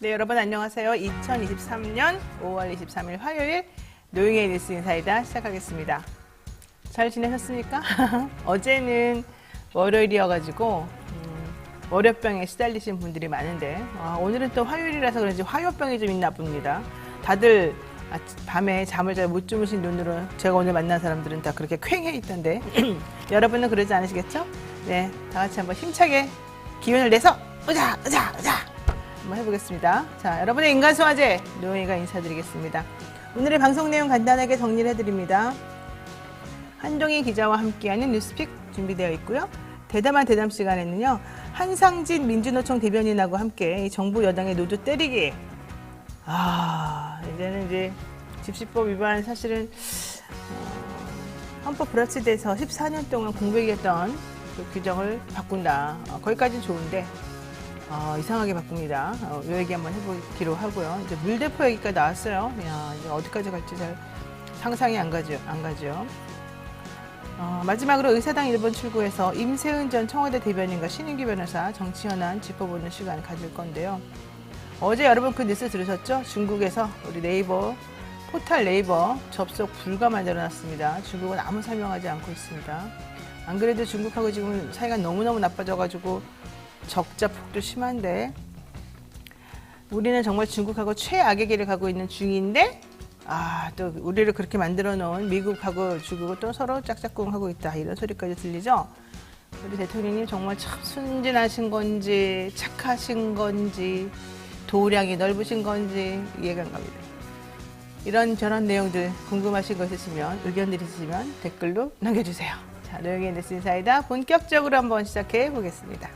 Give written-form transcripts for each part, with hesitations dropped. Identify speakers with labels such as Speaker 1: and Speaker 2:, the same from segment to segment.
Speaker 1: 네, 여러분 안녕하세요. 2023년 5월 23일 화요일 노영의 뉴스 인사이다 시작하겠습니다. 잘 지내셨습니까? 어제는 월요일이어가지고 월요병에 시달리신 분들이 많은데 오늘은 또 화요일이라서 그런지 화요병이 좀 있나 봅니다. 다들 밤에 잠을 잘 못 주무신 눈으로 제가 오늘 만난 사람들은 다 그렇게 퀭해 있던데 여러분은 그러지 않으시겠죠? 네, 다 같이 한번 힘차게 기운을 내서 으자! 한번 해보겠습니다. 자, 여러분의 인간소화제 노영이가 인사드리겠습니다. 오늘의 방송 내용 간단하게 정리를 해드립니다. 한동희 기자와 함께하는 뉴스픽 준비되어 있고요. 대담한 대담 시간에는요. 한상진 민주노총 대변인하고 함께 이 정부 여당의 노조 때리기. 이제는 이제 집시법 위반 사실은 헌법 불합치돼서 14년 동안 공백이었던 그 규정을 바꾼다. 거기까지는 좋은데 이상하게 바꿉니다. 이 얘기 한번 해보기로 하고요. 이제 물대포 얘기가 나왔어요. 야, 이제 어디까지 갈지 잘 상상이 안 가죠. 마지막으로 의사당 일본 출구에서 임세은 전 청와대 대변인과 신인규 변호사 정치 현안 짚어보는 시간을 가질 건데요. 어제 여러분 그 뉴스 들으셨죠? 중국에서 우리 네이버 포탈 네이버 접속 불가 만들어놨습니다. 중국은 아무 설명하지 않고 있습니다. 안 그래도 중국하고 지금 사이가 너무너무 나빠져가지고 적자 폭도 심한데 우리는 정말 중국하고 최악의 길을 가고 있는 중인데 또 우리를 그렇게 만들어 놓은 미국하고 중국은 또 서로 짝짝꿍하고 있다 이런 소리까지 들리죠. 우리 대통령님 정말 참 순진하신 건지 착하신 건지 도량이 넓으신 건지 이해가 안 갑니다. 이런 저런 내용들 궁금하신 거 있으시면 의견들 있으시면 댓글로 남겨주세요. 자, 노영의 뉴스 인사이다 본격적으로 한번 시작해 보겠습니다.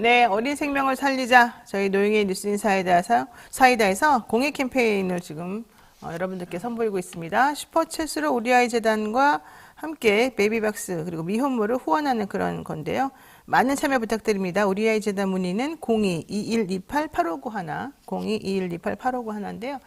Speaker 1: 네, 어린 생명을 살리자 저희 노영의 뉴스 사이다에서 공익 캠페인을 지금 여러분들께 선보이고 있습니다. 슈퍼챗으로 우리 아이 재단과 함께 베이비박스 그리고 미혼모를 후원하는 그런 건데요. 많은 참여 부탁드립니다. 우리 아이 재단 문의는 02-2128-8591 02-2128-8591인데요.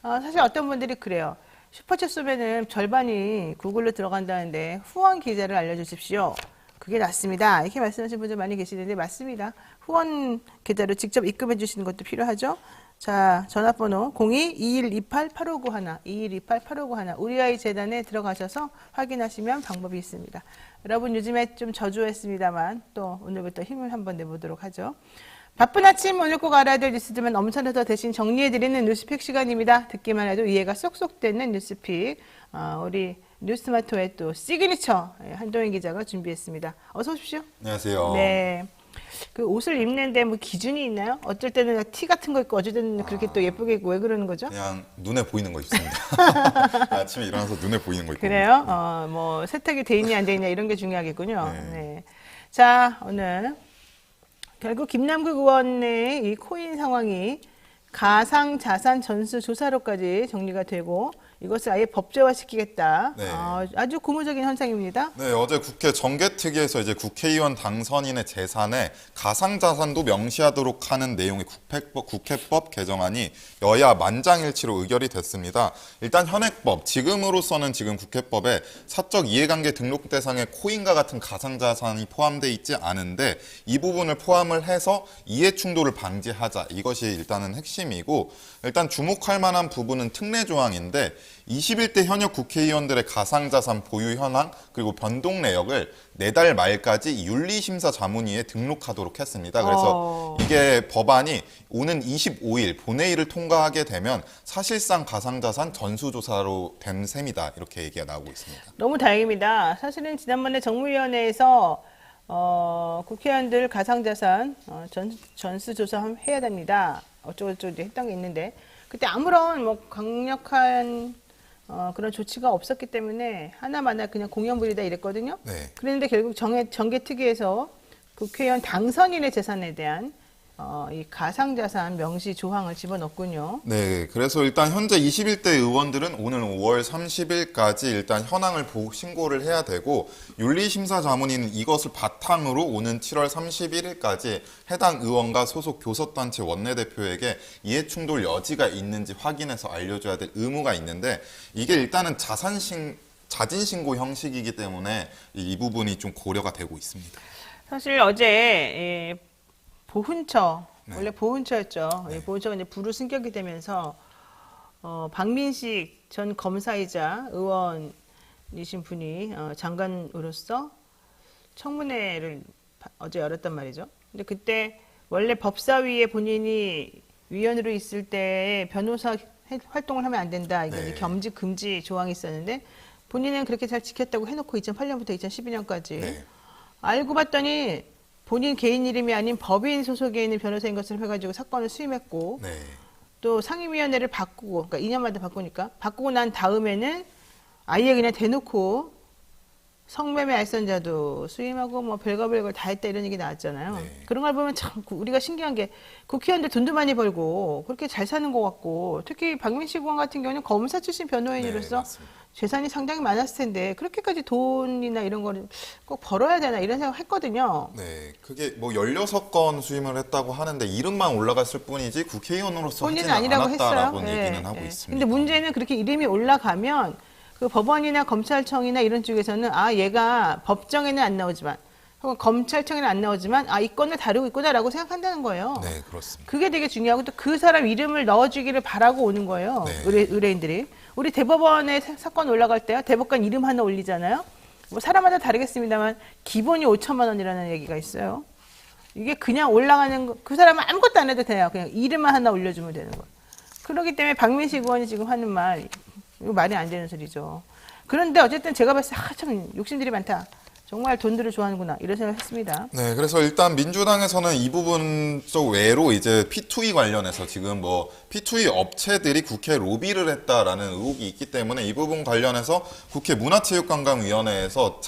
Speaker 1: 사실 어떤 분들이 그래요. 슈퍼챗 쏘면은 절반이 구글로 들어간다는데 후원 계좌를 알려주십시오. 그게 낫습니다. 이렇게 말씀하시는 분들 많이 계시는데 맞습니다. 후원 계좌로 직접 입금해 주시는 것도 필요하죠. 자, 전화번호 02-2128-8591 2128-8591 우리 아이 재단에 들어가셔서 확인하시면 방법이 있습니다. 여러분 요즘에 좀 저조했습니다만 또 오늘부터 힘을 한번 내보도록 하죠. 바쁜 아침 오늘 꼭 알아야 될 뉴스들만 엄선해서 대신 정리해드리는 뉴스픽 시간입니다. 듣기만 해도 이해가 쏙쏙 되는 뉴스픽. 우리 뉴스마토의 또 시그니처 한동희 기자가 준비했습니다. 어서 오십시오.
Speaker 2: 안녕하세요.
Speaker 1: 네. 그 옷을 입는데 뭐 기준이 있나요? 어쩔 때는 티 같은 거 입고 어쩔 때는 그렇게 또 예쁘게 입고 왜 그러는 거죠?
Speaker 2: 그냥 눈에 보이는 거 입습니다. 아침에 일어나서 눈에 보이는 거 입고.
Speaker 1: 그래요? 뭐 세탁이 돼 있냐 안 돼 있냐 이런 게 중요하겠군요.
Speaker 2: 네.
Speaker 1: 네. 자, 오늘 결국 김남국 의원의 이 코인 상황이 가상자산 전수조사로까지 정리가 되고 이것을 아예 법제화시키겠다.
Speaker 2: 네.
Speaker 1: 아주 고무적인 현상입니다.
Speaker 2: 네, 어제 국회 정개특위에서 이제 국회의원 당선인의 재산에 가상자산도 명시하도록 하는 내용의 국회법 개정안이 여야 만장일치로 의결이 됐습니다. 일단 현행법, 지금으로서는 지금 국회법에 사적 이해관계 등록 대상에 코인과 같은 가상자산이 포함되어 있지 않은데 이 부분을 포함을 해서 이해충돌을 방지하자. 이것이 일단은 핵심이고 일단 주목할 만한 부분은 특례 조항인데 21대 현역 국회의원들의 가상자산 보유 현황 그리고 변동 내역을 내달 말까지 윤리심사 자문위에 등록하도록 했습니다. 그래서 이게 법안이 오는 25일 본회의를 통과하게 되면 사실상 가상자산 전수조사로 된 셈이다. 이렇게 얘기가 나오고 있습니다.
Speaker 1: 너무 다행입니다. 사실은 지난번에 정무위원회에서 국회의원들 가상자산 전수조사 해야 됩니다. 어쩌고저쩌고 했던 게 있는데 그때 아무런 뭐 강력한 그런 조치가 없었기 때문에 하나마나 그냥 공연불이다 이랬거든요.
Speaker 2: 네.
Speaker 1: 그런데 결국 정개특위에서 국회의원 당선인의 재산에 대한 이 가상자산 명시 조항을 집어넣군요.
Speaker 2: 네, 그래서 일단 현재 21대 의원들은 오늘 5월 30일까지 일단 현황을 신고를 해야 되고 윤리심사자문위는 이것을 바탕으로 오는 7월 31일까지 해당 의원과 소속 교섭단체 원내대표에게 이해충돌 여지가 있는지 확인해서 알려줘야 될 의무가 있는데 이게 일단은 자진신고 형식이기 때문에 이 부분이 좀 고려가 되고 있습니다.
Speaker 1: 사실 어제 보훈처,
Speaker 2: 네.
Speaker 1: 원래 보훈처였죠. 보훈처가 이제 부로 승격이 되면서 박민식 전 검사이자 의원이신 분이 장관으로서 청문회를 어제 열었단 말이죠. 근데 그때 원래 법사위에 본인이 위원으로 있을 때 변호사 활동을 하면 안 된다. 이게 이제 겸직 금지 조항이 있었는데 본인은 그렇게 잘 지켰다고 해놓고 2008년부터 2012년까지
Speaker 2: 네.
Speaker 1: 알고 봤더니 본인 개인 이름이 아닌 법인 소속에 있는 변호사인 것을 해가지고 사건을 수임했고
Speaker 2: 네.
Speaker 1: 또 상임위원회를 바꾸고 그러니까 2년마다 바꾸고 난 다음에는 아예 그냥 대놓고 성매매 알선자도 수임하고 뭐 별걸 다 했다 이런 얘기 나왔잖아요.
Speaker 2: 네.
Speaker 1: 그런 걸 보면 참 우리가 신기한 게 국회의원들 돈도 많이 벌고 그렇게 잘 사는 것 같고 특히 박민식 의원 같은 경우는 검사 출신 변호인으로서
Speaker 2: 맞습니다.
Speaker 1: 재산이 상당히 많았을 텐데 그렇게까지 돈이나 이런 거를 꼭 벌어야 되나 이런 생각 했거든요.
Speaker 2: 네, 그게 뭐 16건 수임을 했다고 하는데 이름만 올라갔을 뿐이지 국회의원으로서
Speaker 1: 본인은
Speaker 2: 하지는
Speaker 1: 아니라고
Speaker 2: 않았다라고
Speaker 1: 했어요.
Speaker 2: 얘기는 하고 있습니다.
Speaker 1: 근데 문제는 그렇게 이름이 올라가면 그 법원이나 검찰청이나 이런 쪽에서는 얘가 법정에는 안 나오지만 혹은 검찰청에는 안 나오지만 이 건을 다루고 있구나라고 생각한다는 거예요.
Speaker 2: 네, 그렇습니다.
Speaker 1: 그게 되게 중요하고 또 그 사람 이름을 넣어주기를 바라고 오는 거예요.
Speaker 2: 네.
Speaker 1: 의뢰인들이. 우리 대법원에 사건 올라갈 때요. 대법관 이름 하나 올리잖아요. 뭐 사람마다 다르겠습니다만 기본이 5천만 원이라는 얘기가 있어요. 이게 그냥 올라가는 거, 그 사람은 아무것도 안 해도 돼요. 그냥 이름만 하나 올려주면 되는 거예요. 그렇기 때문에 박민식 의원이 지금 하는 말, 이거 말이 안 되는 소리죠. 그런데 어쨌든 제가 봤을 때 참 욕심들이 많다. 정말 돈들을 좋아하는구나 이런 생각을 했습니다.
Speaker 2: 네, 그래서 일단 민주당에서는 이 부분 쪽 외로 이제 P2E 관련해서 지금 뭐 P2E 업체들이 국회 로비를 했다라는 의혹이 있기 때문에 이 부분 관련해서 국회 문화체육관광위원회에서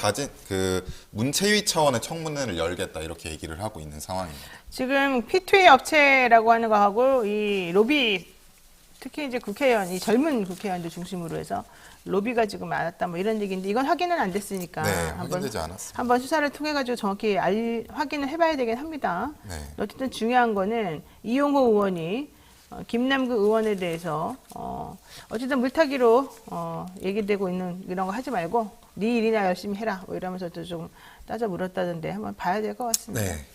Speaker 2: 문체위 차원의 청문회를 열겠다 이렇게 얘기를 하고 있는 상황입니다.
Speaker 1: 지금 P2E 업체라고 하는 거하고 이 로비 특히 이제 국회의원, 이 젊은 국회의원들 중심으로 해서 로비가 지금 많았다 뭐 이런 얘기인데 이건 확인은 안 됐으니까
Speaker 2: 네, 확인되지 않았습니다.
Speaker 1: 한번 수사를 통해 가지고 정확히 확인을 해봐야 되긴 합니다.
Speaker 2: 네.
Speaker 1: 어쨌든 중요한 거는 이용호 의원이 김남국 의원에 대해서 어쨌든 물타기로 얘기되고 있는 이런 거 하지 말고 네 일이나 열심히 해라 뭐 이러면서 또 좀 따져 물었다던데 한번 봐야 될 것 같습니다.
Speaker 2: 네.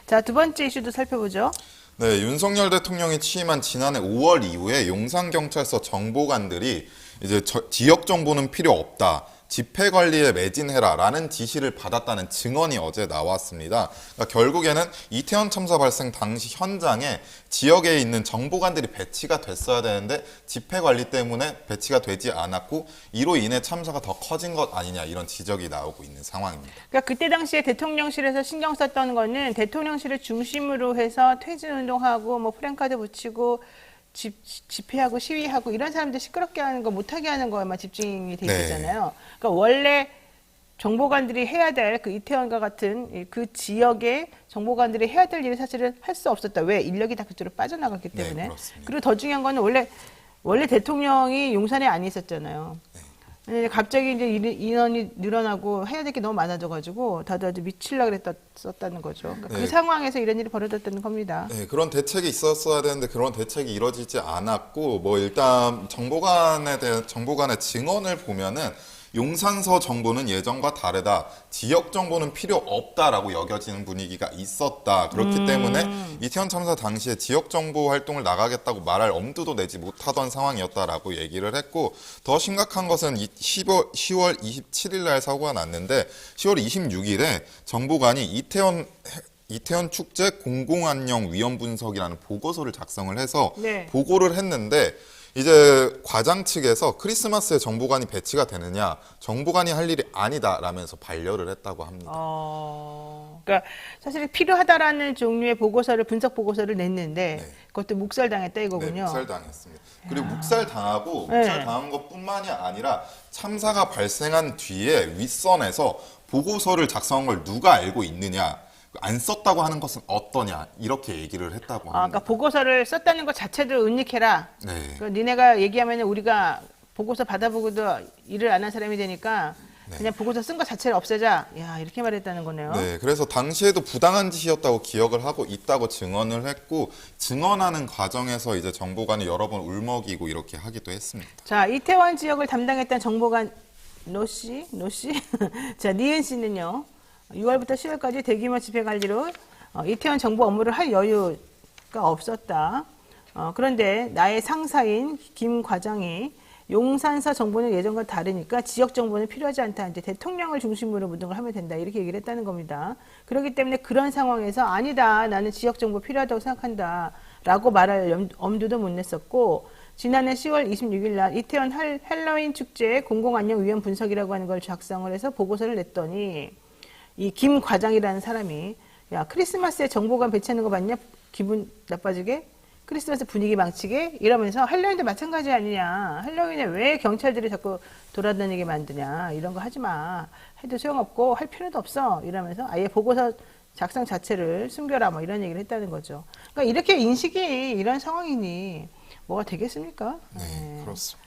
Speaker 1: 자, 두 번째 이슈도 살펴보죠.
Speaker 2: 네, 윤석열 대통령이 취임한 지난해 5월 이후에 용산경찰서 정보관들이 이제 지역 정보는 필요 없다. 집회 관리에 매진해라라는 지시를 받았다는 증언이 어제 나왔습니다. 그러니까 결국에는 이태원 참사 발생 당시 현장에 지역에 있는 정보관들이 배치가 됐어야 되는데 집회 관리 때문에 배치가 되지 않았고 이로 인해 참사가 더 커진 것 아니냐 이런 지적이 나오고 있는 상황입니다.
Speaker 1: 그러니까 그때 당시에 대통령실에서 신경 썼던 거는 대통령실을 중심으로 해서 퇴진운동하고 뭐 프랜카드 붙이고 집회하고 시위하고 이런 사람들 시끄럽게 하는 거 못하게 하는 거에만 집중이 돼 있잖아요. 그러니까 원래 정보관들이 해야 될 그 이태원과 같은 그 지역의 정보관들이 해야 될 일을 사실은 할 수 없었다. 왜? 인력이 다 그쪽으로 빠져나갔기 때문에.
Speaker 2: 네, 그렇습니다.
Speaker 1: 그리고 더 중요한 거는 원래 대통령이 용산에 안 있었잖아요. 네. 갑자기 이제 인원이 늘어나고 해야 될 게 너무 많아져가지고 다들 아주 미치려고 그랬었다는 거죠. 그러니까
Speaker 2: 네.
Speaker 1: 그 상황에서 이런 일이 벌어졌다는 겁니다.
Speaker 2: 네, 그런 대책이 있었어야 되는데 그런 대책이 이루어지지 않았고 뭐 일단 정보관의 증언을 보면은 용산서 정보는 예전과 다르다. 지역 정보는 필요 없다라고 여겨지는 분위기가 있었다. 그렇기 때문에 이태원 참사 당시에 지역 정보 활동을 나가겠다고 말할 엄두도 내지 못하던 상황이었다라고 얘기를 했고 더 심각한 것은 10월 27일 날 사고가 났는데 10월 26일에 정보관이 이태원 축제 공공안녕 위험 분석이라는 보고서를 작성을 해서
Speaker 1: 네.
Speaker 2: 보고를 했는데 이제 과장 측에서 크리스마스에 정보관이 배치가 되느냐 정보관이 할 일이 아니다라면서 반려를 했다고 합니다.
Speaker 1: 그러니까 사실 필요하다라는 종류의 분석 보고서를 냈는데
Speaker 2: 네.
Speaker 1: 그것도 묵살당했다 이거군요.
Speaker 2: 네, 묵살당했습니다. 그리고 묵살당한 것뿐만이 아니라 참사가 발생한 뒤에 윗선에서 보고서를 작성한 걸 누가 알고 있느냐. 안 썼다고 하는 것은 어떠냐 이렇게 얘기를 했다고 합니다.
Speaker 1: 그러니까 보고서를 썼다는 것 자체도 은닉해라.
Speaker 2: 네.
Speaker 1: 니네가 얘기하면 우리가 보고서 받아보고도 일을 안 한 사람이 되니까 그냥 보고서 쓴 것 자체를 없애자. 야, 이렇게 말했다는 거네요.
Speaker 2: 네, 그래서 당시에도 부당한 짓이었다고 기억을 하고 있다고 증언을 했고 증언하는 과정에서 이제 정보관이 여러 번 울먹이고 이렇게 하기도 했습니다.
Speaker 1: 자, 이태원 지역을 담당했던 정보관 노 씨? 자, 니은 씨는요. 6월부터 10월까지 대규모 집회 관리로 이태원 정보 업무를 할 여유가 없었다. 그런데 나의 상사인 김 과장이 용산서 정보는 예전과 다르니까 지역 정보는 필요하지 않다. 이제 대통령을 중심으로 모든 걸 하면 된다. 이렇게 얘기를 했다는 겁니다. 그렇기 때문에 그런 상황에서 아니다. 나는 지역 정보 필요하다고 생각한다. 라고 말할 엄두도 못 냈었고 지난해 10월 26일 날 이태원 헬로윈 축제 공공안녕 위원 분석이라고 하는 걸 작성을 해서 보고서를 냈더니 이 김 과장이라는 사람이 야 크리스마스에 정보관 배치하는 거 봤냐? 기분 나빠지게? 크리스마스 분위기 망치게? 이러면서 할로윈도 마찬가지 아니냐. 할로윈에 왜 경찰들이 자꾸 돌아다니게 만드냐. 이런 거 하지 마. 해도 소용없고 할 필요도 없어. 이러면서 아예 보고서 작성 자체를 숨겨라. 뭐 이런 얘기를 했다는 거죠. 그러니까 이렇게 인식이 이런 상황이니 뭐가 되겠습니까?
Speaker 2: 네, 그렇습니다.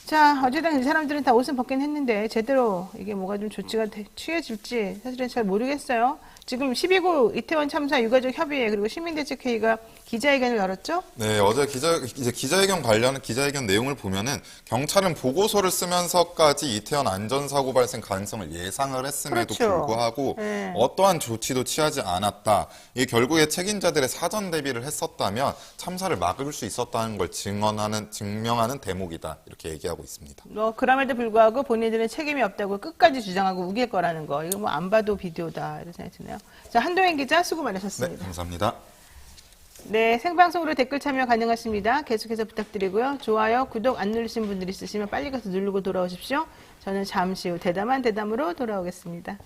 Speaker 1: 자, 어쨌든 이 사람들은 다 옷은 벗긴 했는데 제대로 이게 뭐가 좀 조치가 취해질지 사실은 잘 모르겠어요. 지금 12구 이태원 참사 유가족 협의회 그리고 시민대책회의가 기자회견을 열었죠?
Speaker 2: 네, 어제 기자회견 관련 기자회견 내용을 보면은 경찰은 보고서를 쓰면서까지 이태원 안전사고 발생 가능성을 예상을 했음에도
Speaker 1: 그렇죠.
Speaker 2: 불구하고
Speaker 1: 네.
Speaker 2: 어떠한 조치도 취하지 않았다. 이 결국에 책임자들의 사전 대비를 했었다면 참사를 막을 수 있었다는 걸 증명하는 대목이다. 이렇게 얘기하고 있습니다.
Speaker 1: 그럼에도 불구하고 본인들은 책임이 없다고 끝까지 주장하고 우길 거라는 거. 이거 뭐 안 봐도 비디오다. 이런 생각이 드네요. 자, 한동현 기자 수고
Speaker 2: 네,
Speaker 1: 많으셨습니다.
Speaker 2: 감사합니다.
Speaker 1: 네, 생방송으로 댓글 참여 가능하십니다. 계속해서 부탁드리고요. 좋아요, 구독 안 누르신 분들 있으시면 빨리 가서 누르고 돌아오십시오. 저는 잠시 후 대담한 대담으로 돌아오겠습니다.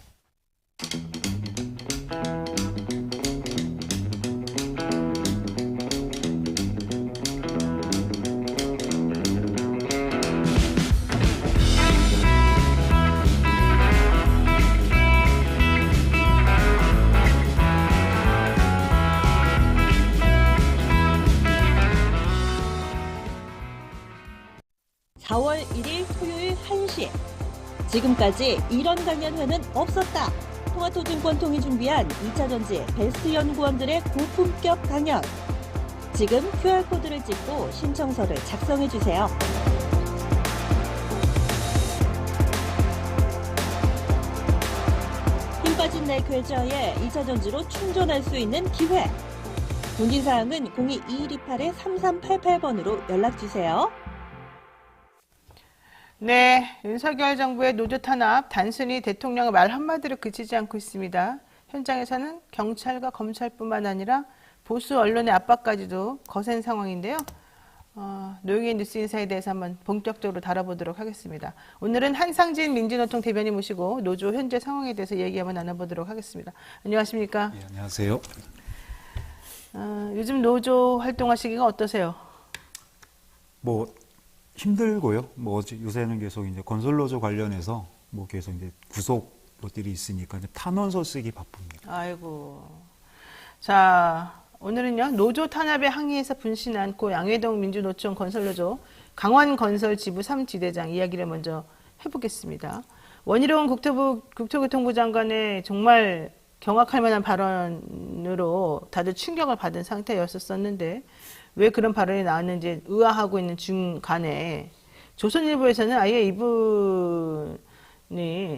Speaker 3: (4월 1일) 토요일 1시. 지금까지 이런 강연회는 없었다. 통화토증권통이 준비한 2차 전지 베스트 연구원들의 고품격 강연. 지금 QR코드를 찍고 신청서를 작성해주세요. 힘 빠진 내 계좌에 2차 전지로 충전할 수 있는 기회. 문의사항은 02-2128-3388번으로 연락주세요.
Speaker 1: 네, 윤석열 정부의 노조 탄압 단순히 대통령의 말 한마디로 그치지 않고 있습니다. 현장에서는 경찰과 검찰뿐만 아니라 보수 언론의 압박까지도 거센 상황인데요. 노영희 뉴스인사에 대해서 한번 본격적으로 다뤄보도록 하겠습니다. 오늘은 한상진 민주노총 대변인 모시고 노조 현재 상황에 대해서 얘기 한번 나눠보도록 하겠습니다. 안녕하십니까?
Speaker 4: 네, 안녕하세요.
Speaker 1: 요즘 노조 활동하시기가 어떠세요?
Speaker 4: 뭐 힘들고요. 뭐 요새는 계속 이제 건설노조 관련해서 뭐 계속 이제 구속 것들이 있으니까 이제 탄원서 쓰기 바쁩니다.
Speaker 1: 아이고. 자, 오늘은요, 노조 탄압에 항의해서 분신한 고 양회동 민주노총 건설노조 강원건설 지부 3지대장 이야기를 먼저 해보겠습니다. 원희룡 국토교통부 장관의 정말 경악할 만한 발언으로 다들 충격을 받은 상태였었는데 왜 그런 발언이 나왔는지 의아하고 있는 중간에 조선일보에서는 아예 이분이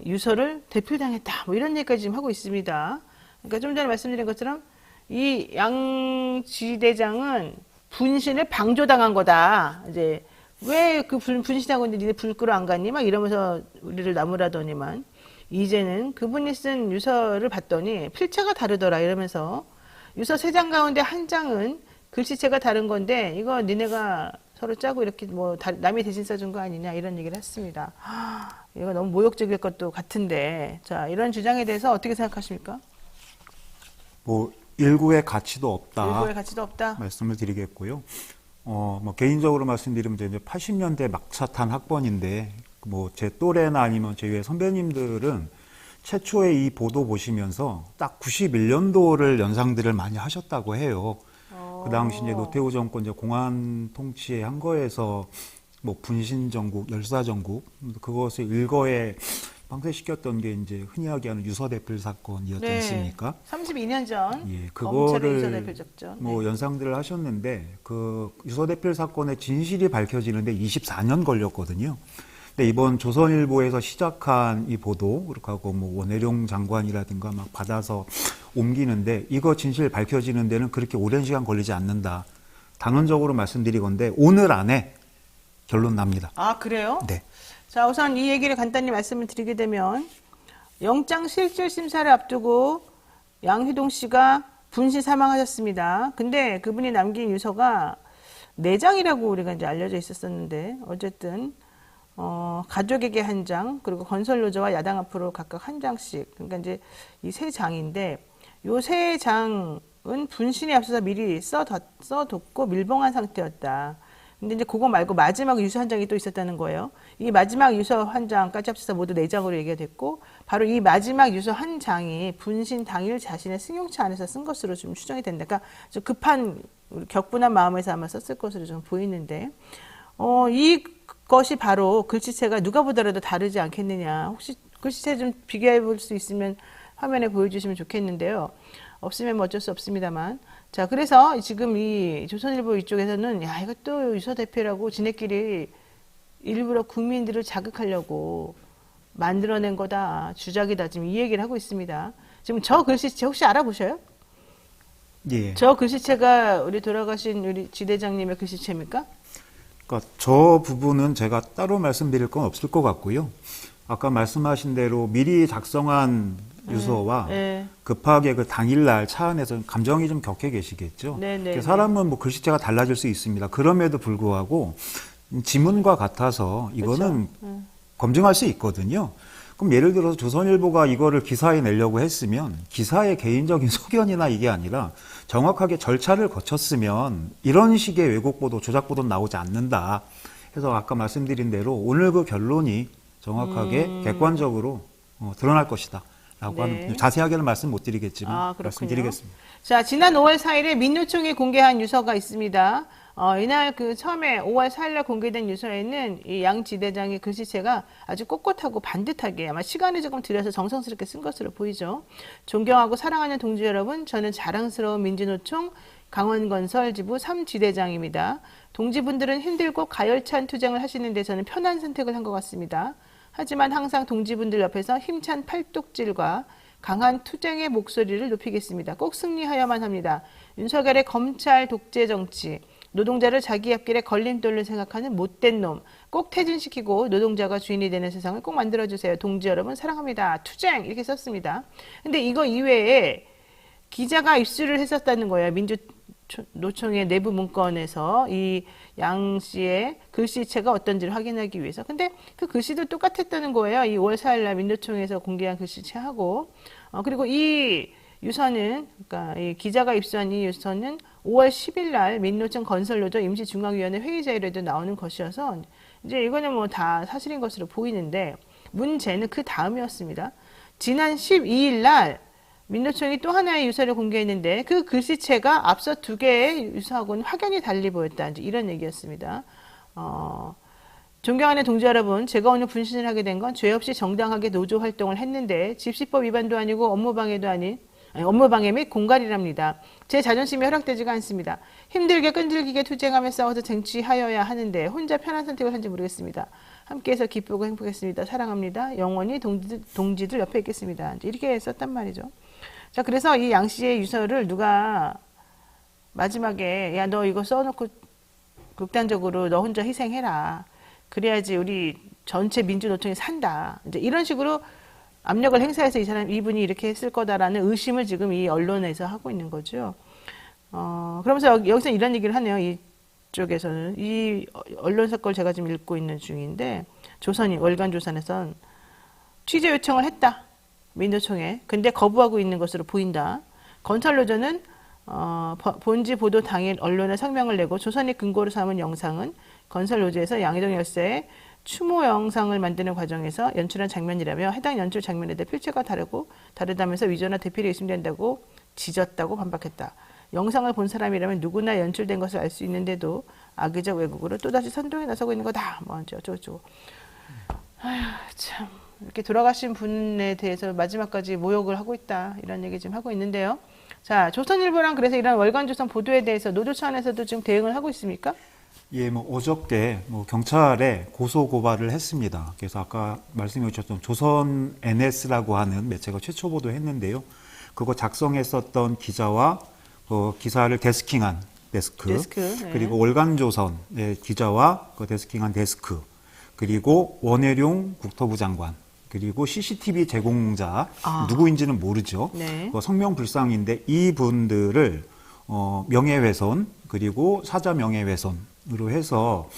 Speaker 1: 유서를 대필당했다 뭐 이런 얘기까지 지금 하고 있습니다. 그러니까 좀 전에 말씀드린 것처럼 이 양 지대장은 분신을 방조당한 거다. 이제 왜 그 분신하고 있는데 니네 불 끄러 안 갔니? 막 이러면서 우리를 나무라더니만 이제는 그분이 쓴 유서를 봤더니 필체가 다르더라 이러면서 유서 3장 가운데 한 장은 글씨체가 다른 건데 이거 니네가 서로 짜고 이렇게 뭐 남이 대신 써준 거 아니냐 이런 얘기를 했습니다. 이거 너무 모욕적일 것도 같은데 자 이런 주장에 대해서 어떻게 생각하십니까?
Speaker 4: 뭐 일구의 가치도 없다.
Speaker 1: 일부의 가치도 없다.
Speaker 4: 말씀을 드리겠고요. 뭐 개인적으로 말씀드리면 이제 80년대 막차탄 학번인데 뭐 제 또래나 아니면 제 위에 선배님들은 최초의 이 보도 보시면서 딱 91년도를 연상들을 많이 하셨다고 해요. 그 당시 이제 노태우 정권 이제 공안 통치에 한 거에서 뭐 분신 정국, 열사 정국 그것을 일거에 방패시켰던 게 이제 흔히 하게 유서 대필 사건이었지 않습니까?
Speaker 1: 32년 전
Speaker 4: 예,
Speaker 1: 검찰의 유서
Speaker 4: 그거를
Speaker 1: 대필 작전.
Speaker 4: 뭐 연상들을 하셨는데 그 유서 대필 사건의 진실이 밝혀지는데 24년 걸렸거든요. 근데 이번 조선일보에서 시작한 이 보도, 그렇게 하고 뭐 원혜룡 장관이라든가 막 받아서 옮기는데 이거 진실 밝혀지는 데는 그렇게 오랜 시간 걸리지 않는다. 단언적으로 말씀드리건데 오늘 안에 결론 납니다.
Speaker 1: 아, 그래요?
Speaker 4: 네.
Speaker 1: 자, 우선 이 얘기를 간단히 말씀을 드리게 되면 영장 실질 심사를 앞두고 양휘동 씨가 분신 사망하셨습니다. 근데 그분이 남긴 유서가 4장이라고 우리가 이제 알려져 있었었는데 어쨌든 가족에게 1장, 그리고 건설노조와 야당 앞으로 각각 1장씩. 그러니까 이제 이 3장인데, 요 3장은 분신에 앞서서 미리 써뒀고 밀봉한 상태였다. 근데 이제 그거 말고 마지막 유서 1장이 또 있었다는 거예요. 이 마지막 유서 1장까지 합쳐서 모두 4장으로 얘기가 됐고, 바로 이 마지막 유서 1장이 분신 당일 자신의 승용차 안에서 쓴 것으로 좀 추정이 된다. 그러니까 좀 급한, 격분한 마음에서 아마 썼을 것으로 좀 보이는데, 이것이 바로 글씨체가 누가 보더라도 다르지 않겠느냐. 혹시 글씨체 좀 비교해 볼 수 있으면 화면에 보여주시면 좋겠는데요. 없으면 뭐 어쩔 수 없습니다만. 자, 그래서 지금 이 조선일보 이쪽에서는 야, 이것도 유서 대표라고 지네끼리 일부러 국민들을 자극하려고 만들어낸 거다. 주작이다. 지금 이 얘기를 하고 있습니다. 지금 저 글씨체 혹시 알아보셔요?
Speaker 4: 예.
Speaker 1: 저 글씨체가 우리 돌아가신 우리 지대장님의 글씨체입니까?
Speaker 4: 그러니까 저 부분은 제가 따로 말씀드릴 건 없을 것 같고요. 아까 말씀하신 대로 미리 작성한 유서와 급하게 그 당일날 차 안에서 감정이 좀 격해 계시겠죠. 사람은 뭐 글씨체가 달라질 수 있습니다. 그럼에도 불구하고 지문과 같아서 이거는 그렇죠. 검증할 수 있거든요. 그럼 예를 들어서 조선일보가 이거를 기사에 내려고 했으면 기사의 개인적인 소견이나 이게 아니라 정확하게 절차를 거쳤으면 이런 식의 왜곡 보도, 조작 보도는 나오지 않는다. 그래서 아까 말씀드린 대로 오늘 그 결론이 정확하게 객관적으로 드러날 것이다. 라고 하는 자세하게는 말씀 못 드리겠지만 말씀드리겠습니다.
Speaker 1: 자, 지난 5월 4일에 민노총이 공개한 유서가 있습니다. 이날 그 처음에 5월 4일날 공개된 유서에는 이 양 지대장의 글씨체가 아주 꼿꼿하고 반듯하게 아마 시간을 조금 들여서 정성스럽게 쓴 것으로 보이죠. 존경하고 사랑하는 동지 여러분, 저는 자랑스러운 민주노총 강원건설 지부 3지대장입니다. 동지분들은 힘들고 가열찬 투쟁을 하시는 데서는 편한 선택을 한 것 같습니다. 하지만 항상 동지분들 옆에서 힘찬 팔뚝질과 강한 투쟁의 목소리를 높이겠습니다. 꼭 승리하여야만 합니다. 윤석열의 검찰 독재 정치, 노동자를 자기 앞길에 걸림돌로 생각하는 못된 놈, 꼭 퇴진시키고 노동자가 주인이 되는 세상을 꼭 만들어주세요. 동지 여러분 사랑합니다. 투쟁! 이렇게 썼습니다. 근데 이거 이외에 기자가 입수를 했었다는 거예요. 민주노총의 내부 문건에서 이 양 씨의 글씨체가 어떤지를 확인하기 위해서. 근데 그 글씨도 똑같았다는 거예요. 이 5월 4일날 민노총에서 공개한 글씨체하고. 그리고 이 유서는, 그러니까 이 기자가 입수한 이 유서는 5월 10일날 민노총 건설노조 임시중앙위원회 회의 자료에도 나오는 것이어서 이제 이거는 뭐 다 사실인 것으로 보이는데 문제는 그 다음이었습니다. 지난 12일날 민노총이 또 하나의 유서를 공개했는데 그 글씨체가 앞서 2개의 유서하고는 확연히 달리 보였다. 이제 이런 얘기였습니다. 존경하는 동지 여러분, 제가 오늘 분신을 하게 된 건 죄 없이 정당하게 노조 활동을 했는데 집시법 위반도 아니고 업무방해 및 공갈이랍니다. 제 자존심이 허락되지가 않습니다. 힘들게 끈질기게 투쟁하며 싸워서 쟁취하여야 하는데 혼자 편한 선택을 한지 모르겠습니다. 함께해서 기쁘고 행복했습니다. 사랑합니다. 영원히 동지들 옆에 있겠습니다. 이렇게 썼단 말이죠. 자, 그래서 이 양 씨의 유서를 누가 마지막에 야, 너 이거 써놓고 극단적으로 너 혼자 희생해라. 그래야지 우리 전체 민주노총이 산다. 이제 이런 식으로 압력을 행사해서 이분이 이렇게 했을 거다라는 의심을 지금 이 언론에서 하고 있는 거죠. 그러면서 여기서 이런 얘기를 하네요. 이쪽에서는. 이 언론사 걸 제가 지금 읽고 있는 중인데, 월간조선에선 취재 요청을 했다. 민노총에. 근데 거부하고 있는 것으로 보인다. 건설노조는 본지 보도 당일 언론에 성명을 내고 조선이 근거로 삼은 영상은 건설노조에서 양희동 열사의 추모 영상을 만드는 과정에서 연출한 장면이라며 해당 연출 장면에 대해 필체가 다르다면서 위조나 대필이 의심된다고 지졌다고 반박했다. 영상을 본 사람이라면 누구나 연출된 것을 알 수 있는데도 악의적 왜곡으로 또다시 선동에 나서고 있는 거다. 뭐 어쩌고저쩌고. 아휴 참 이렇게 돌아가신 분에 대해서 마지막까지 모욕을 하고 있다. 이런 얘기 지금 하고 있는데요. 자, 조선일보랑 그래서 이런 월간조선 보도에 대해서 노조차 안에서도 지금 대응을 하고 있습니까?
Speaker 4: 예, 뭐 어저께 경찰에 고소 고발을 했습니다. 그래서 아까 말씀해 주셨던 조선 NS라고 하는 매체가 최초 보도했는데요. 그거 작성했었던 기자와 기사를 데스킹한 데스크,
Speaker 1: 네.
Speaker 4: 그리고 월간조선의 기자와 데스킹한 데스크, 그리고 원혜룡 국토부 장관, 그리고 CCTV 제공자 누구인지는 모르죠.
Speaker 1: 네.
Speaker 4: 성명불상인데 이분들을 명예훼손 그리고 사자 명예훼손으로 해서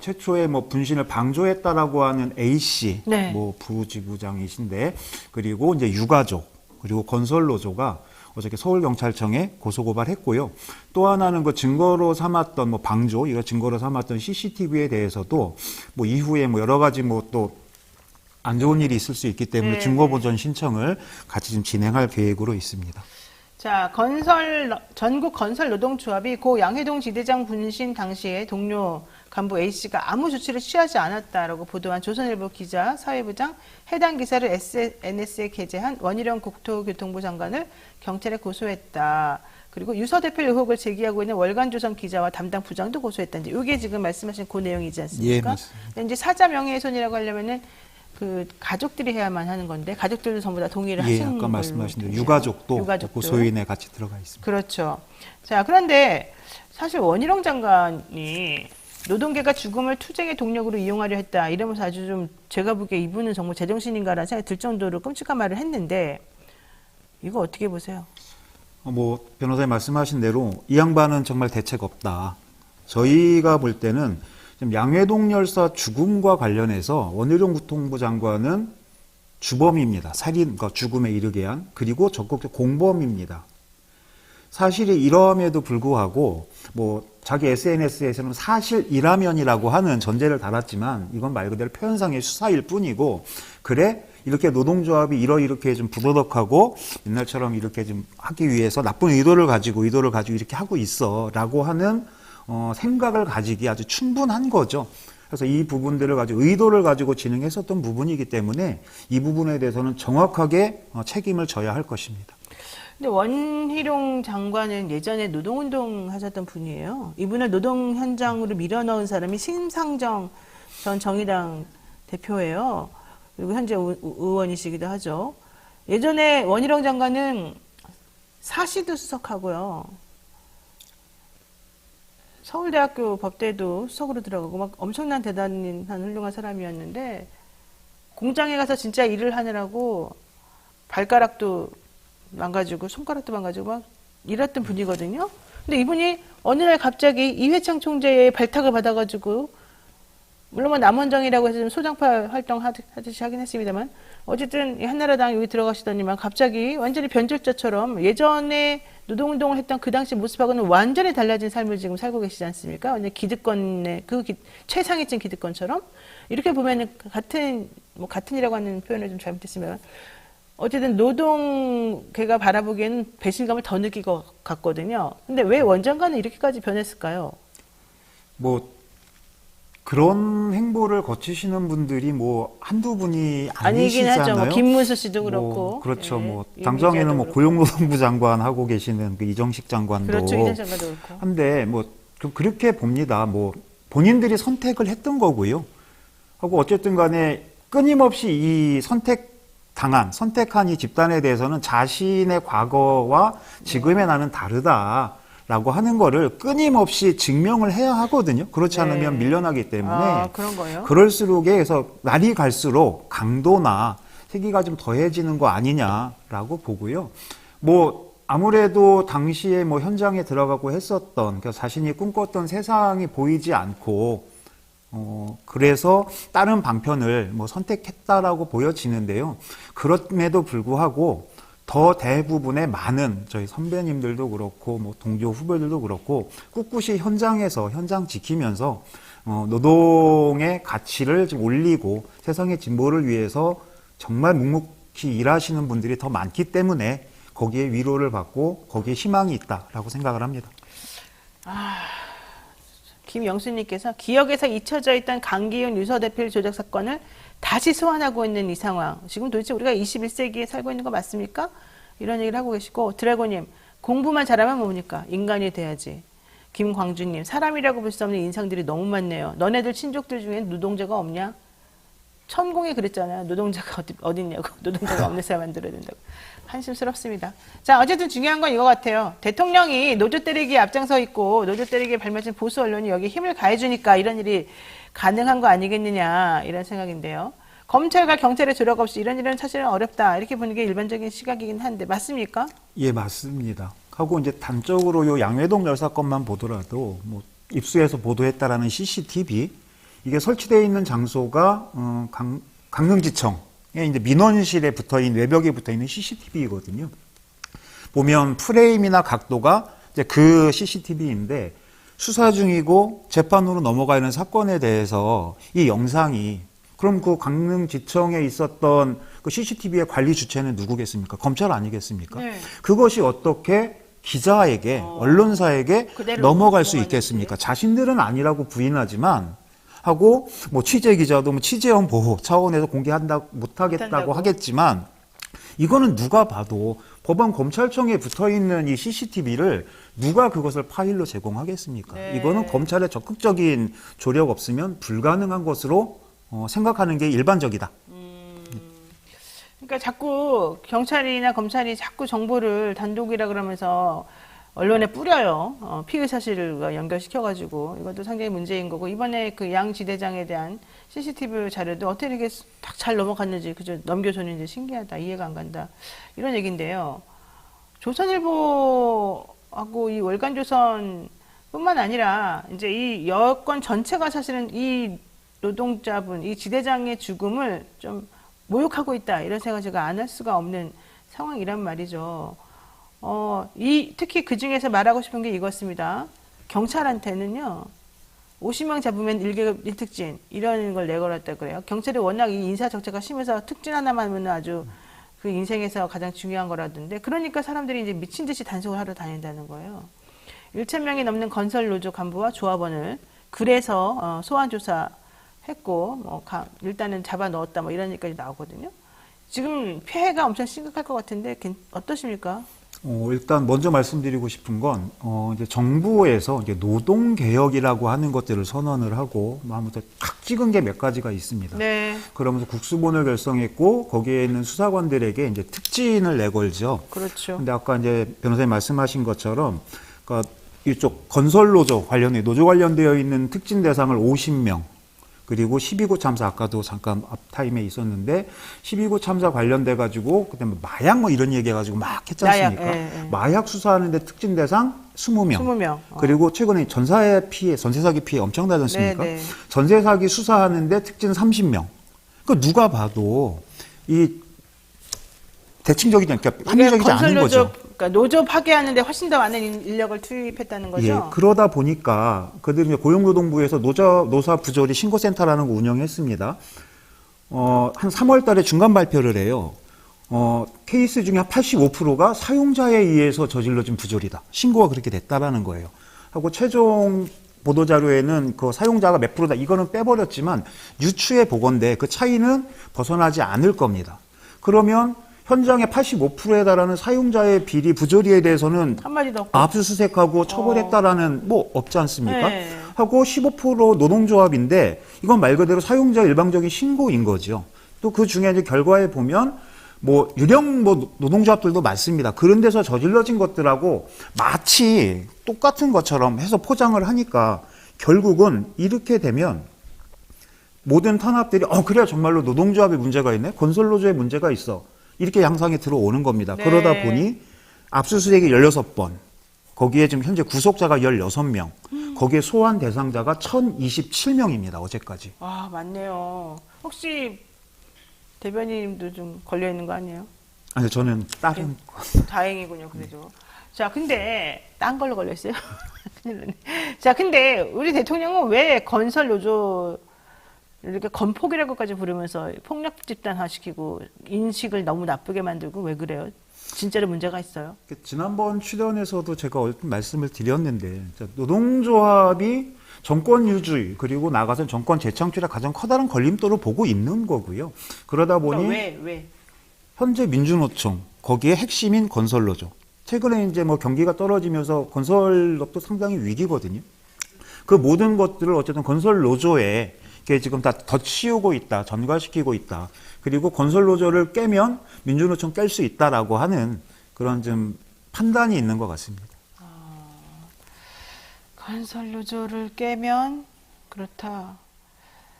Speaker 4: 최초에 분신을 방조했다라고 하는 A 씨,
Speaker 1: 네.
Speaker 4: 부지부장이신데, 그리고 이제 유가족 그리고 건설노조가 어저께 서울경찰청에 고소고발했고요. 또 하나는 증거로 삼았던 방조, 이거 증거로 삼았던 CCTV에 대해서도 이후에 여러 가지 또 안 좋은 일이 있을 수 있기 때문에
Speaker 1: 네.
Speaker 4: 증거 보전 신청을 같이 좀 진행할 계획으로 있습니다.
Speaker 1: 자, 전국 건설노동조합이 고 양해동 지대장 분신 당시에 동료 간부 A씨가 아무 조치를 취하지 않았다라고 보도한 조선일보 기자 사회부장 해당 기사를 SNS에 게재한 원희룡 국토교통부 장관을 경찰에 고소했다. 그리고 유서 대필 의혹을 제기하고 있는 월간조선 기자와 담당 부장도 고소했다. 이게 지금 말씀하신 그 내용이지 않습니까?
Speaker 4: 예, 맞습니다.
Speaker 1: 이제 사자 명예훼손이라고 하려면은 가족들이 해야만 하는 건데 가족들도 전부 다 동의를 하신
Speaker 4: 아까
Speaker 1: 걸로
Speaker 4: 말씀하신 대로
Speaker 1: 되죠.
Speaker 4: 유가족도 고소인에 같이 들어가 있습니다.
Speaker 1: 그렇죠. 자, 그런데 사실 원희룡 장관이 노동계가 죽음을 투쟁의 동력으로 이용하려 했다 이러면서 아주 좀 제가 보기에 이분은 정말 제정신인가라는 생각이 들 정도로 끔찍한 말을 했는데 이거 어떻게 보세요?
Speaker 4: 변호사님 말씀하신 대로 이 양반은 정말 대책 없다. 저희가 볼 때는 지금 양회동 열사 죽음과 관련해서 원희룡 국토부 장관은 주범입니다. 살인, 죽음에 이르게 한, 그리고 적극적 공범입니다. 사실이 이러함에도 불구하고 자기 SNS에서는 사실이라면이라고 하는 전제를 달았지만 이건 말 그대로 표현상의 수사일 뿐이고, 그래 이렇게 노동조합이 이렇게 좀 부도덕하고 옛날처럼 이렇게 좀 하기 위해서 나쁜 의도를 가지고 이렇게 하고 있어라고 하는 생각을 가지기 아주 충분한 거죠. 그래서 이 부분들을 가지고 의도를 가지고 진행했었던 부분이기 때문에 이 부분에 대해서는 정확하게 책임을 져야 할 것입니다.
Speaker 1: 근데 원희룡 장관은 예전에 노동운동 하셨던 분이에요. 이분을 노동 현장으로 밀어넣은 사람이 심상정 전 정의당 대표예요. 그리고 현재 의원이시기도 하죠. 예전에 원희룡 장관은 사시도 수석하고요. 서울대학교 법대도 수석으로 들어가고 엄청난 대단한 훌륭한 사람이었는데 공장에 가서 진짜 일을 하느라고 발가락도 망가지고 손가락도 망가지고 이랬던 분이거든요. 근데 이분이 어느 날 갑자기 이회창 총재의 발탁을 받아가지고 물론 남원정이라고 해서 좀 소장파 활동 하듯이 하긴 했습니다만 어쨌든 한나라당 여기 들어가시더니만 갑자기 완전히 변절자처럼 예전에 노동운동을 했던 그 당시 모습하고는 완전히 달라진 삶을 지금 살고 계시지 않습니까? 완전 기득권의 최상위층 기득권처럼 이렇게 보면은 같은이라고 하는 표현을 좀 잘못했으면 어쨌든 노동계가 바라보기에는 배신감을 더 느낄 것 같거든요. 근데 왜 원장관은 이렇게까지 변했을까요?
Speaker 4: 그런 행보를 거치시는 분들이 한두 분이
Speaker 1: 아니긴
Speaker 4: 아니시잖아요.
Speaker 1: 하죠. 김문수 씨도 그렇고.
Speaker 4: 그렇죠. 당장에는 고용노동부 장관 하고 계시는 이정식 장관도.
Speaker 1: 그렇죠. 이정식 장관도 그렇고.
Speaker 4: 한데 그렇게 봅니다. 본인들이 선택을 했던 거고요. 하고 어쨌든 간에 끊임없이 이 선택한 이 집단에 대해서는 자신의 과거와 지금의 나는 다르다라고 하는 거를 끊임없이 증명을 해야 하거든요. 그렇지 않으면 밀려나기 때문에.
Speaker 1: 그런 거예요?
Speaker 4: 그럴수록에 해서 날이 갈수록 강도나 세기가 좀 더해지는 거 아니냐라고 보고요. 아무래도 당시에 현장에 들어가고 했었던, 자신이 꿈꿨던 세상이 보이지 않고 그래서 다른 방편을 선택했다라고 보여지는데요. 그럼에도 불구하고 더 대부분의 많은 저희 선배님들도 그렇고 뭐 동료 후배들도 그렇고 꿋꿋이 현장 지키면서 노동의 가치를 좀 올리고 세상의 진보를 위해서 정말 묵묵히 일하시는 분들이 더 많기 때문에 거기에 위로를 받고 거기에 희망이 있다라고 생각을 합니다.
Speaker 1: 김영수님께서 기억에서 잊혀져 있던 강기훈 유서대필 조작 사건을 다시 소환하고 있는 이 상황. 지금 도대체 우리가 21세기에 살고 있는 거 맞습니까? 이런 얘기를 하고 계시고, 드래곤님, 공부만 잘하면 뭡니까? 인간이 돼야지. 김광주님, 사람이라고 볼 수 없는 인상들이 너무 많네요. 너네들 친족들 중엔 노동자가 없냐? 천공이 그랬잖아요. 노동자가 어딨냐고. 노동자가 없는 사람 만들어야 된다고. 한심스럽습니다. 자, 어쨌든 중요한 건 이거 같아요. 대통령이 노조 때리기에 앞장서 있고 노조 때리기에 발맞춘 보수 언론이 여기 힘을 가해주니까 이런 일이 가능한 거 아니겠느냐 이런 생각인데요. 검찰과 경찰의 조력 없이 이런 일은 사실은 어렵다 이렇게 보는 게 일반적인 시각이긴 한데 맞습니까?
Speaker 4: 예, 맞습니다. 하고 이제 단적으로 요 양회동 열사건만 보더라도 뭐 입수해서 보도했다라는 CCTV 이게 설치되어 있는 장소가 강릉지청에 이제 민원실에 붙어있는 외벽에 붙어있는 CCTV이거든요. 보면 프레임이나 각도가 이제 그 CCTV인데 수사 중이고 재판으로 넘어가는 사건에 대해서 이 영상이 그럼 그 강릉지청에 있었던 그 CCTV의 관리 주체는 누구겠습니까? 검찰 아니겠습니까? 네. 그것이 어떻게 기자에게 언론사에게 넘어갈 수 있겠습니까? 자신들은 아니라고 부인하지만 하고 뭐 취재 기자도 뭐 취재원 보호 차원에서 공개한다 못하겠다고 하겠지만 이거는 누가 봐도 법원 검찰청에 붙어 있는 이 CCTV를 누가 그것을 파일로 제공하겠습니까? 네. 이거는 검찰의 적극적인 조력 없으면 불가능한 것으로 생각하는 게 일반적이다.
Speaker 1: 그러니까 자꾸 경찰이나 검찰이 자꾸 정보를 단독이라 그러면서 언론에 뿌려요. 피의 사실과 연결시켜가지고 이것도 상당히 문제인 거고 이번에 그 양 지대장에 대한 CCTV 자료도 어떻게 이렇게 딱 잘 넘어갔는지 그저 넘겨줬는지 신기하다. 이해가 안 간다. 이런 얘기인데요. 조선일보하고 이 월간조선뿐만 아니라 이제 이 여권 전체가 사실은 이 노동자분, 이 지대장의 죽음을 좀 모욕하고 있다. 이런 생각을 제가 안 할 수가 없는 상황이란 말이죠. 특히 그 중에서 말하고 싶은 게 이것입니다. 경찰한테는요, 50명 잡으면 1계급 1특진, 이런 걸 내걸었다 그래요. 경찰이 워낙 이 인사적자가 심해서 특진 하나만 하면 아주 그 인생에서 가장 중요한 거라던데, 그러니까 사람들이 이제 미친 듯이 단속을 하러 다닌다는 거예요. 1,000명이 넘는 건설노조 간부와 조합원을 그래서 소환조사 했고, 일단은 잡아 넣었다, 뭐 이런 얘기까지 나오거든요. 지금 폐해가 엄청 심각할 것 같은데, 어떠십니까?
Speaker 4: 일단 먼저 말씀드리고 싶은 건, 이제 정부에서 이제 노동개혁이라고 하는 것들을 선언을 하고, 아무튼 탁 찍은 게 몇 가지가 있습니다. 네. 그러면서 국수본을 결성했고, 거기에 있는 수사관들에게 이제 특진을 내걸죠. 그렇죠. 근데 아까 이제 변호사님 말씀하신 것처럼, 그러니까 이쪽 건설노조 관련해, 노조 관련되어 있는 특진 대상을 50명, 그리고 12구 참사 아까도 잠깐 앞타임에 있었는데 12구 참사 관련돼 가지고 그다음에 마약 뭐 이런 얘기 해가지고 막 했지 않습니까? 마약 수사하는데 특진 대상 20명. 20명. 그리고 최근에 전세 사기 피해 엄청나지 않습니까? 네네. 전세 사기 수사하는데 특진 30명. 그러니까 누가 봐도 이 대칭적이지 않게 합리적이지 않은 거죠.
Speaker 1: 그러니까 노조 파괴하는데 훨씬 더 많은 인력을 투입했다는 거죠.
Speaker 4: 예, 그러다 보니까 그들이 고용노동부에서 노사 부조리 신고센터라는 거 운영했습니다. 한 3월 달에 중간 발표를 해요. 케이스 중에 한 85%가 사용자에 의해서 저질러진 부조리다. 신고가 그렇게 됐다라는 거예요. 하고 최종 보도자료에는 그 사용자가 몇 프로다. 이거는 빼버렸지만 유추해 보건대 그 차이는 벗어나지 않을 겁니다. 그러면 현장의 85%에 달하는 사용자의 비리 부조리에 대해서는 한마디도 없고 압수수색하고 처벌했다라는 뭐 없지 않습니까? 네. 하고 15% 노동조합인데 이건 말 그대로 사용자 일방적인 신고인 거죠. 또 그 중에 이제 결과에 보면 뭐 유령 뭐 노동조합들도 많습니다. 그런 데서 저질러진 것들하고 마치 똑같은 것처럼 해서 포장을 하니까 결국은 이렇게 되면 모든 탄압들이 그래 정말로 노동조합에 문제가 있네, 건설노조에 문제가 있어. 이렇게 양상에 들어오는 겁니다. 네. 그러다 보니 압수수색이 16번, 거기에 지금 현재 구속자가 16명, 거기에 소환 대상자가 1,027명입니다. 어제까지.
Speaker 1: 와, 맞네요. 혹시 대변인님도 좀 걸려 있는 거 아니에요?
Speaker 4: 아니 저는 다른
Speaker 1: 다행이군요, 그래도. 자, 근데 딴 걸로 걸렸어요. 큰일 났네. 자, 근데 우리 대통령은 왜 건설 노조 이렇게 건폭이라고까지 부르면서 폭력 집단화시키고 인식을 너무 나쁘게 만들고 왜 그래요? 진짜로 문제가 있어요?
Speaker 4: 지난번 출연에서도 제가 얼핏 말씀을 드렸는데 노동조합이 정권 유지 그리고 나가서 정권 재창출에 가장 커다란 걸림돌을 보고 있는 거고요. 그러다 보니
Speaker 1: 그러니까 왜?
Speaker 4: 현재 민주노총 거기에 핵심인 건설노조 최근에 이제 뭐 경기가 떨어지면서 건설업도 상당히 위기거든요. 그 모든 것들을 어쨌든 건설노조에 지금 다 덧씌우고 있다, 전가시키고 있다. 그리고 건설노조를 깨면 민주노총 깰 수 있다라고 하는 그런 좀 판단이 있는 것 같습니다.
Speaker 1: 건설노조를 깨면 그렇다.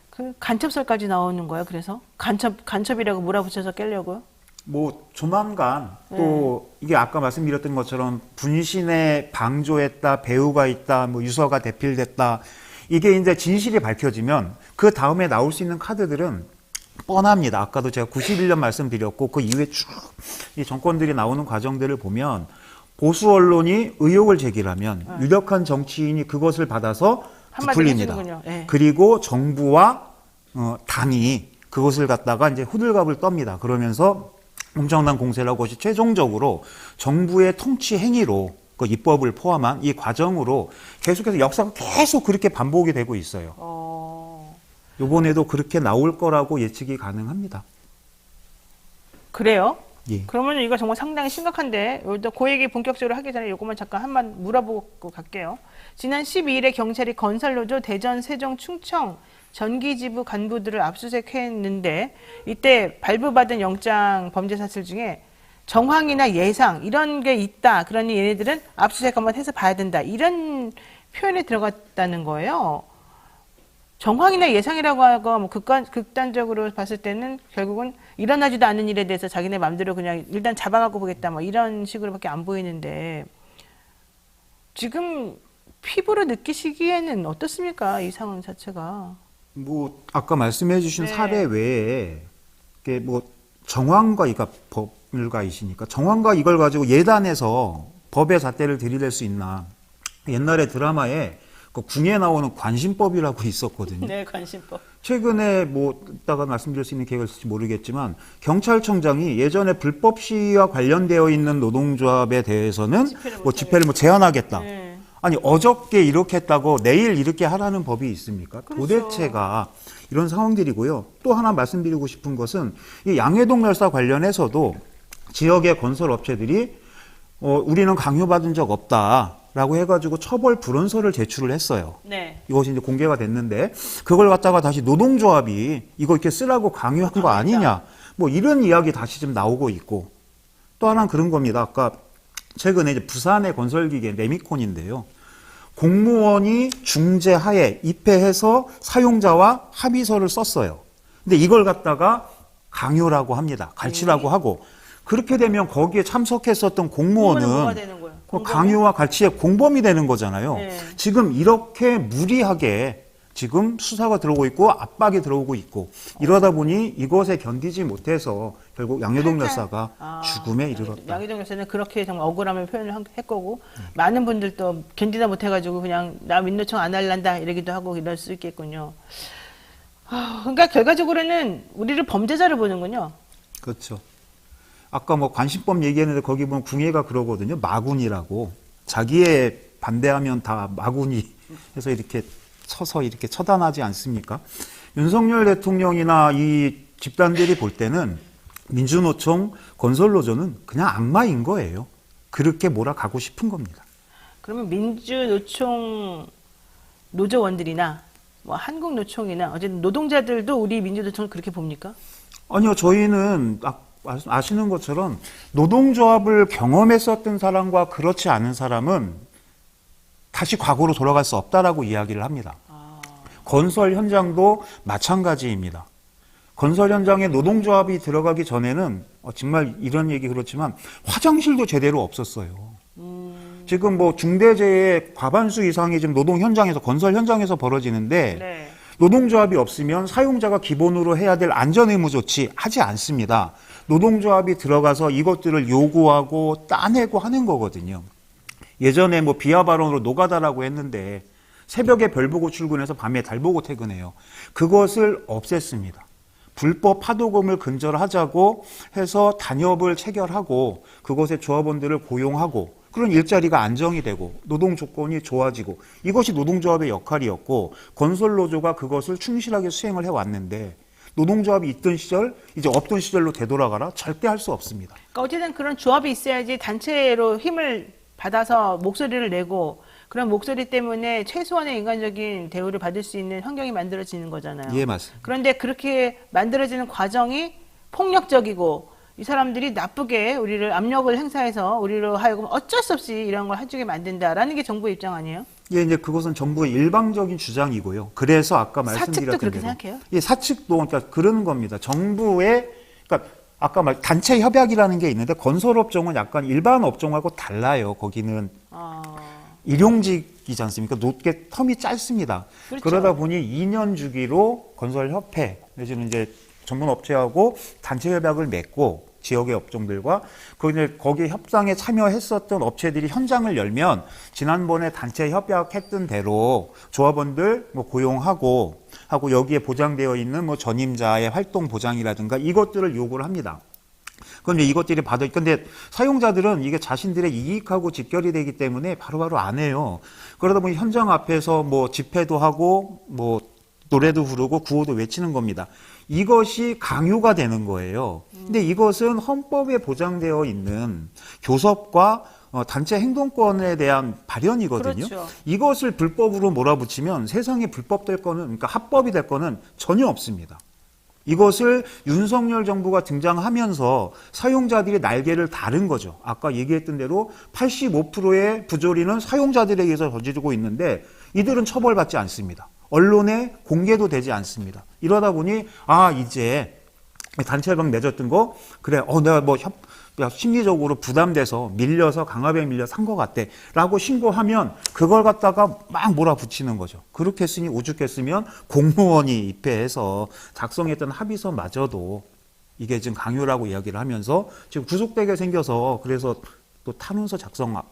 Speaker 1: 그 간첩설까지 나오는 거예요. 그래서 간첩이라고 몰아붙여서 깨려고요?
Speaker 4: 뭐 조만간 또 이게 아까 말씀드렸던 것처럼 분신에 방조했다, 배후가 있다, 뭐 유서가 대필됐다. 이게 이제 진실이 밝혀지면 그 다음에 나올 수 있는 카드들은 뻔합니다. 아까도 제가 91년 말씀드렸고 그 이후에 쭉 이 정권들이 나오는 과정들을 보면 보수 언론이 의혹을 제기하면 유력한 정치인이 그것을 받아서 부풀립니다.
Speaker 1: 네.
Speaker 4: 그리고 정부와 당이 그것을 갖다가 이제 호들갑을 떱니다. 그러면서 엄청난 공세를 하고 것이 최종적으로 정부의 통치 행위로 그 입법을 포함한 이 과정으로 계속해서 역사가 계속 그렇게 반복이 되고 있어요. 이번에도 그렇게 나올 거라고 예측이 가능합니다.
Speaker 1: 그래요?
Speaker 4: 예.
Speaker 1: 그러면 이거 정말 상당히 심각한데 그 얘기 본격적으로 하기 전에 이것만 잠깐 한번 물어보고 갈게요. 지난 12일에 경찰이 건설노조 대전, 세종, 충청 전기지부 간부들을 압수수색했는데 이때 발부받은 영장 범죄 사실 중에 정황이나 예상 이런 게 있다. 그러니 얘네들은 압수수색 한번 해서 봐야 된다. 이런 표현이 들어갔다는 거예요. 정황이나 예상이라고 하고 뭐 극단적으로 봤을 때는 결국은 일어나지도 않는 일에 대해서 자기네 마음대로 그냥 일단 잡아가고 보겠다. 뭐 이런 식으로밖에 안 보이는데 지금 피부로 느끼시기에는 어떻습니까? 이 상황 자체가.
Speaker 4: 뭐 아까 말씀해 주신
Speaker 1: 네.
Speaker 4: 사례 외에 이게 뭐 정황과 이가 법률가이시니까 정황과 이걸 가지고 예단해서 법의 잣대를 들이댈 수 있나. 옛날에 드라마에 그 궁에 나오는 관심법이라고 있었거든요.
Speaker 1: 네, 관심법.
Speaker 4: 최근에 뭐 이따가 말씀드릴 수 있는 계획이 있을지 모르겠지만 경찰청장이 예전에 불법 시위와 관련되어 있는 노동조합에 대해서는 집회를 뭐 제한하겠다.
Speaker 1: 네.
Speaker 4: 아니 어저께 이렇게 했다고 내일 이렇게 하라는 법이 있습니까?
Speaker 1: 그렇죠.
Speaker 4: 도대체가 이런 상황들이고요. 또 하나 말씀드리고 싶은 것은 이 양해동 열사 관련해서도 지역의 건설업체들이 우리는 강요받은 적 없다라고 해가지고 처벌 불원서를 제출을 했어요.
Speaker 1: 네.
Speaker 4: 이것이 이제 공개가 됐는데 그걸 갖다가 다시 노동조합이 이거 이렇게 쓰라고 강요한 거 아니냐 뭐 이런 이야기 다시 좀 나오고 있고 또 하나는 그런 겁니다. 아까 최근에 이제 부산의 건설기계 레미콘인데요. 공무원이 중재하에 입회해서 사용자와 합의서를 썼어요. 근데 이걸 갖다가 강요라고 합니다. 갈취라고 하고 그렇게 되면 거기에 참석했었던 공무원은
Speaker 1: 뭐가 되는 거예요?
Speaker 4: 강요와 갈취의 공범이 되는 거잖아요.
Speaker 1: 네.
Speaker 4: 지금 이렇게 무리하게 지금 수사가 들어오고 있고 압박이 들어오고 있고 이러다 보니 이것에 견디지 못해서 결국 양해동 열사가 죽음에 이르렀다.
Speaker 1: 양해동 열사는 그렇게 정말 억울함을 표현을 할 거고 많은 분들도 견디다 못해가지고 그냥 나 민노총 안 할란다 이러기도 하고 이럴 수 있겠군요. 그러니까 결과적으로는 우리를 범죄자로 보는군요.
Speaker 4: 그렇죠. 아까 뭐 관심법 얘기했는데 거기 보면 궁예가 그러거든요. 마군이라고. 자기의 반대하면 다 마군이 해서 이렇게 쳐서 이렇게 처단하지 않습니까? 윤석열 대통령이나 이 집단들이 볼 때는 민주노총, 건설노조는 그냥 악마인 거예요. 그렇게 몰아가고 싶은 겁니다.
Speaker 1: 그러면 민주노총 노조원들이나 뭐 한국노총이나 어쨌든 노동자들도 우리 민주노총을 그렇게 봅니까?
Speaker 4: 아니요. 저희는 아시는 것처럼 노동조합을 경험했었던 사람과 그렇지 않은 사람은 다시 과거로 돌아갈 수 없다라고 이야기를 합니다. 건설 현장도 마찬가지입니다. 건설 현장에 노동조합이 들어가기 전에는 정말 이런 얘기 그렇지만 화장실도 제대로 없었어요. 지금 뭐 중대재해 과반수 이상이 지금 노동 현장에서 건설 현장에서 벌어지는데
Speaker 1: 네.
Speaker 4: 노동조합이 없으면 사용자가 기본으로 해야 될 안전의무 조치 하지 않습니다. 노동조합이 들어가서 이것들을 요구하고 따내고 하는 거거든요. 예전에 뭐 비하 발언으로 노가다라고 했는데 새벽에 별 보고 출근해서 밤에 달 보고 퇴근해요. 그것을 없앴습니다. 불법 파도금을 근절하자고 해서 단협을 체결하고 그것에 조합원들을 고용하고 그런 일자리가 안정이 되고 노동 조건이 좋아지고 이것이 노동조합의 역할이었고 건설노조가 그것을 충실하게 수행을 해왔는데 노동조합이 있던 시절 이제 없던 시절로 되돌아가라? 절대 할 수 없습니다.
Speaker 1: 그러니까 어쨌든 그런 조합이 있어야지 단체로 힘을 받아서 목소리를 내고 그런 목소리 때문에 최소한의 인간적인 대우를 받을 수 있는 환경이 만들어지는 거잖아요.
Speaker 4: 예, 맞습니다.
Speaker 1: 그런데 그렇게 만들어지는 과정이 폭력적이고 이 사람들이 나쁘게 우리를 압력을 행사해서 우리로 하여금 어쩔 수 없이 이런 걸 해주게 만든다라는 게 정부의 입장 아니에요?
Speaker 4: 예, 이제 그것은 정부의 일방적인 주장이고요. 그래서 아까
Speaker 1: 사측도
Speaker 4: 말씀드렸던
Speaker 1: 그렇게
Speaker 4: 대로
Speaker 1: 생각해요?
Speaker 4: 예, 사측도 그러니까 그러는 겁니다. 정부의 그러니까 아까 말 단체 협약이라는 게 있는데 건설업종은 약간 일반 업종하고 달라요. 거기는 일용직이지 않습니까? 높게 텀이 짧습니다.
Speaker 1: 그렇죠.
Speaker 4: 그러다 보니 2년 주기로 건설협회 내지는 이제 전문 업체하고 단체 협약을 맺고 지역의 업종들과 거기 협상에 참여했었던 업체들이 현장을 열면 지난번에 단체 협약했던 대로 조합원들 뭐 고용하고 하고 여기에 보장되어 있는 뭐 전임자의 활동 보장이라든가 이것들을 요구를 합니다. 그럼 이것들이 근데 사용자들은 이게 자신들의 이익하고 직결이 되기 때문에 바로바로 안 해요. 그러다 보니 현장 앞에서 뭐 집회도 하고 뭐 노래도 부르고 구호도 외치는 겁니다. 이것이 강요가 되는 거예요. 근데 이것은 헌법에 보장되어 있는 교섭과 단체 행동권에 대한 발현이거든요.
Speaker 1: 그렇죠.
Speaker 4: 이것을 불법으로 몰아붙이면 세상에 불법될 거는, 그러니까 합법이 될 거는 전혀 없습니다. 이것을 윤석열 정부가 등장하면서 사용자들이 날개를 다른 거죠. 아까 얘기했던 대로 85%의 부조리는 사용자들에 의해서 저지르고 있는데 이들은 처벌받지 않습니다. 언론에 공개도 되지 않습니다. 이러다 보니 이제 단체 협약 맺었던 거 그래 내가 뭐 심리적으로 부담돼서 밀려서 강압에 밀려 산 것 같아 라고 신고하면 그걸 갖다가 막 몰아붙이는 거죠. 그렇게 했으니 오죽했으면 공무원이 입회해서 작성했던 합의서마저도 이게 지금 강요라고 이야기를 하면서 지금 구속되게 생겨서 그래서 또 탄원서 작성하고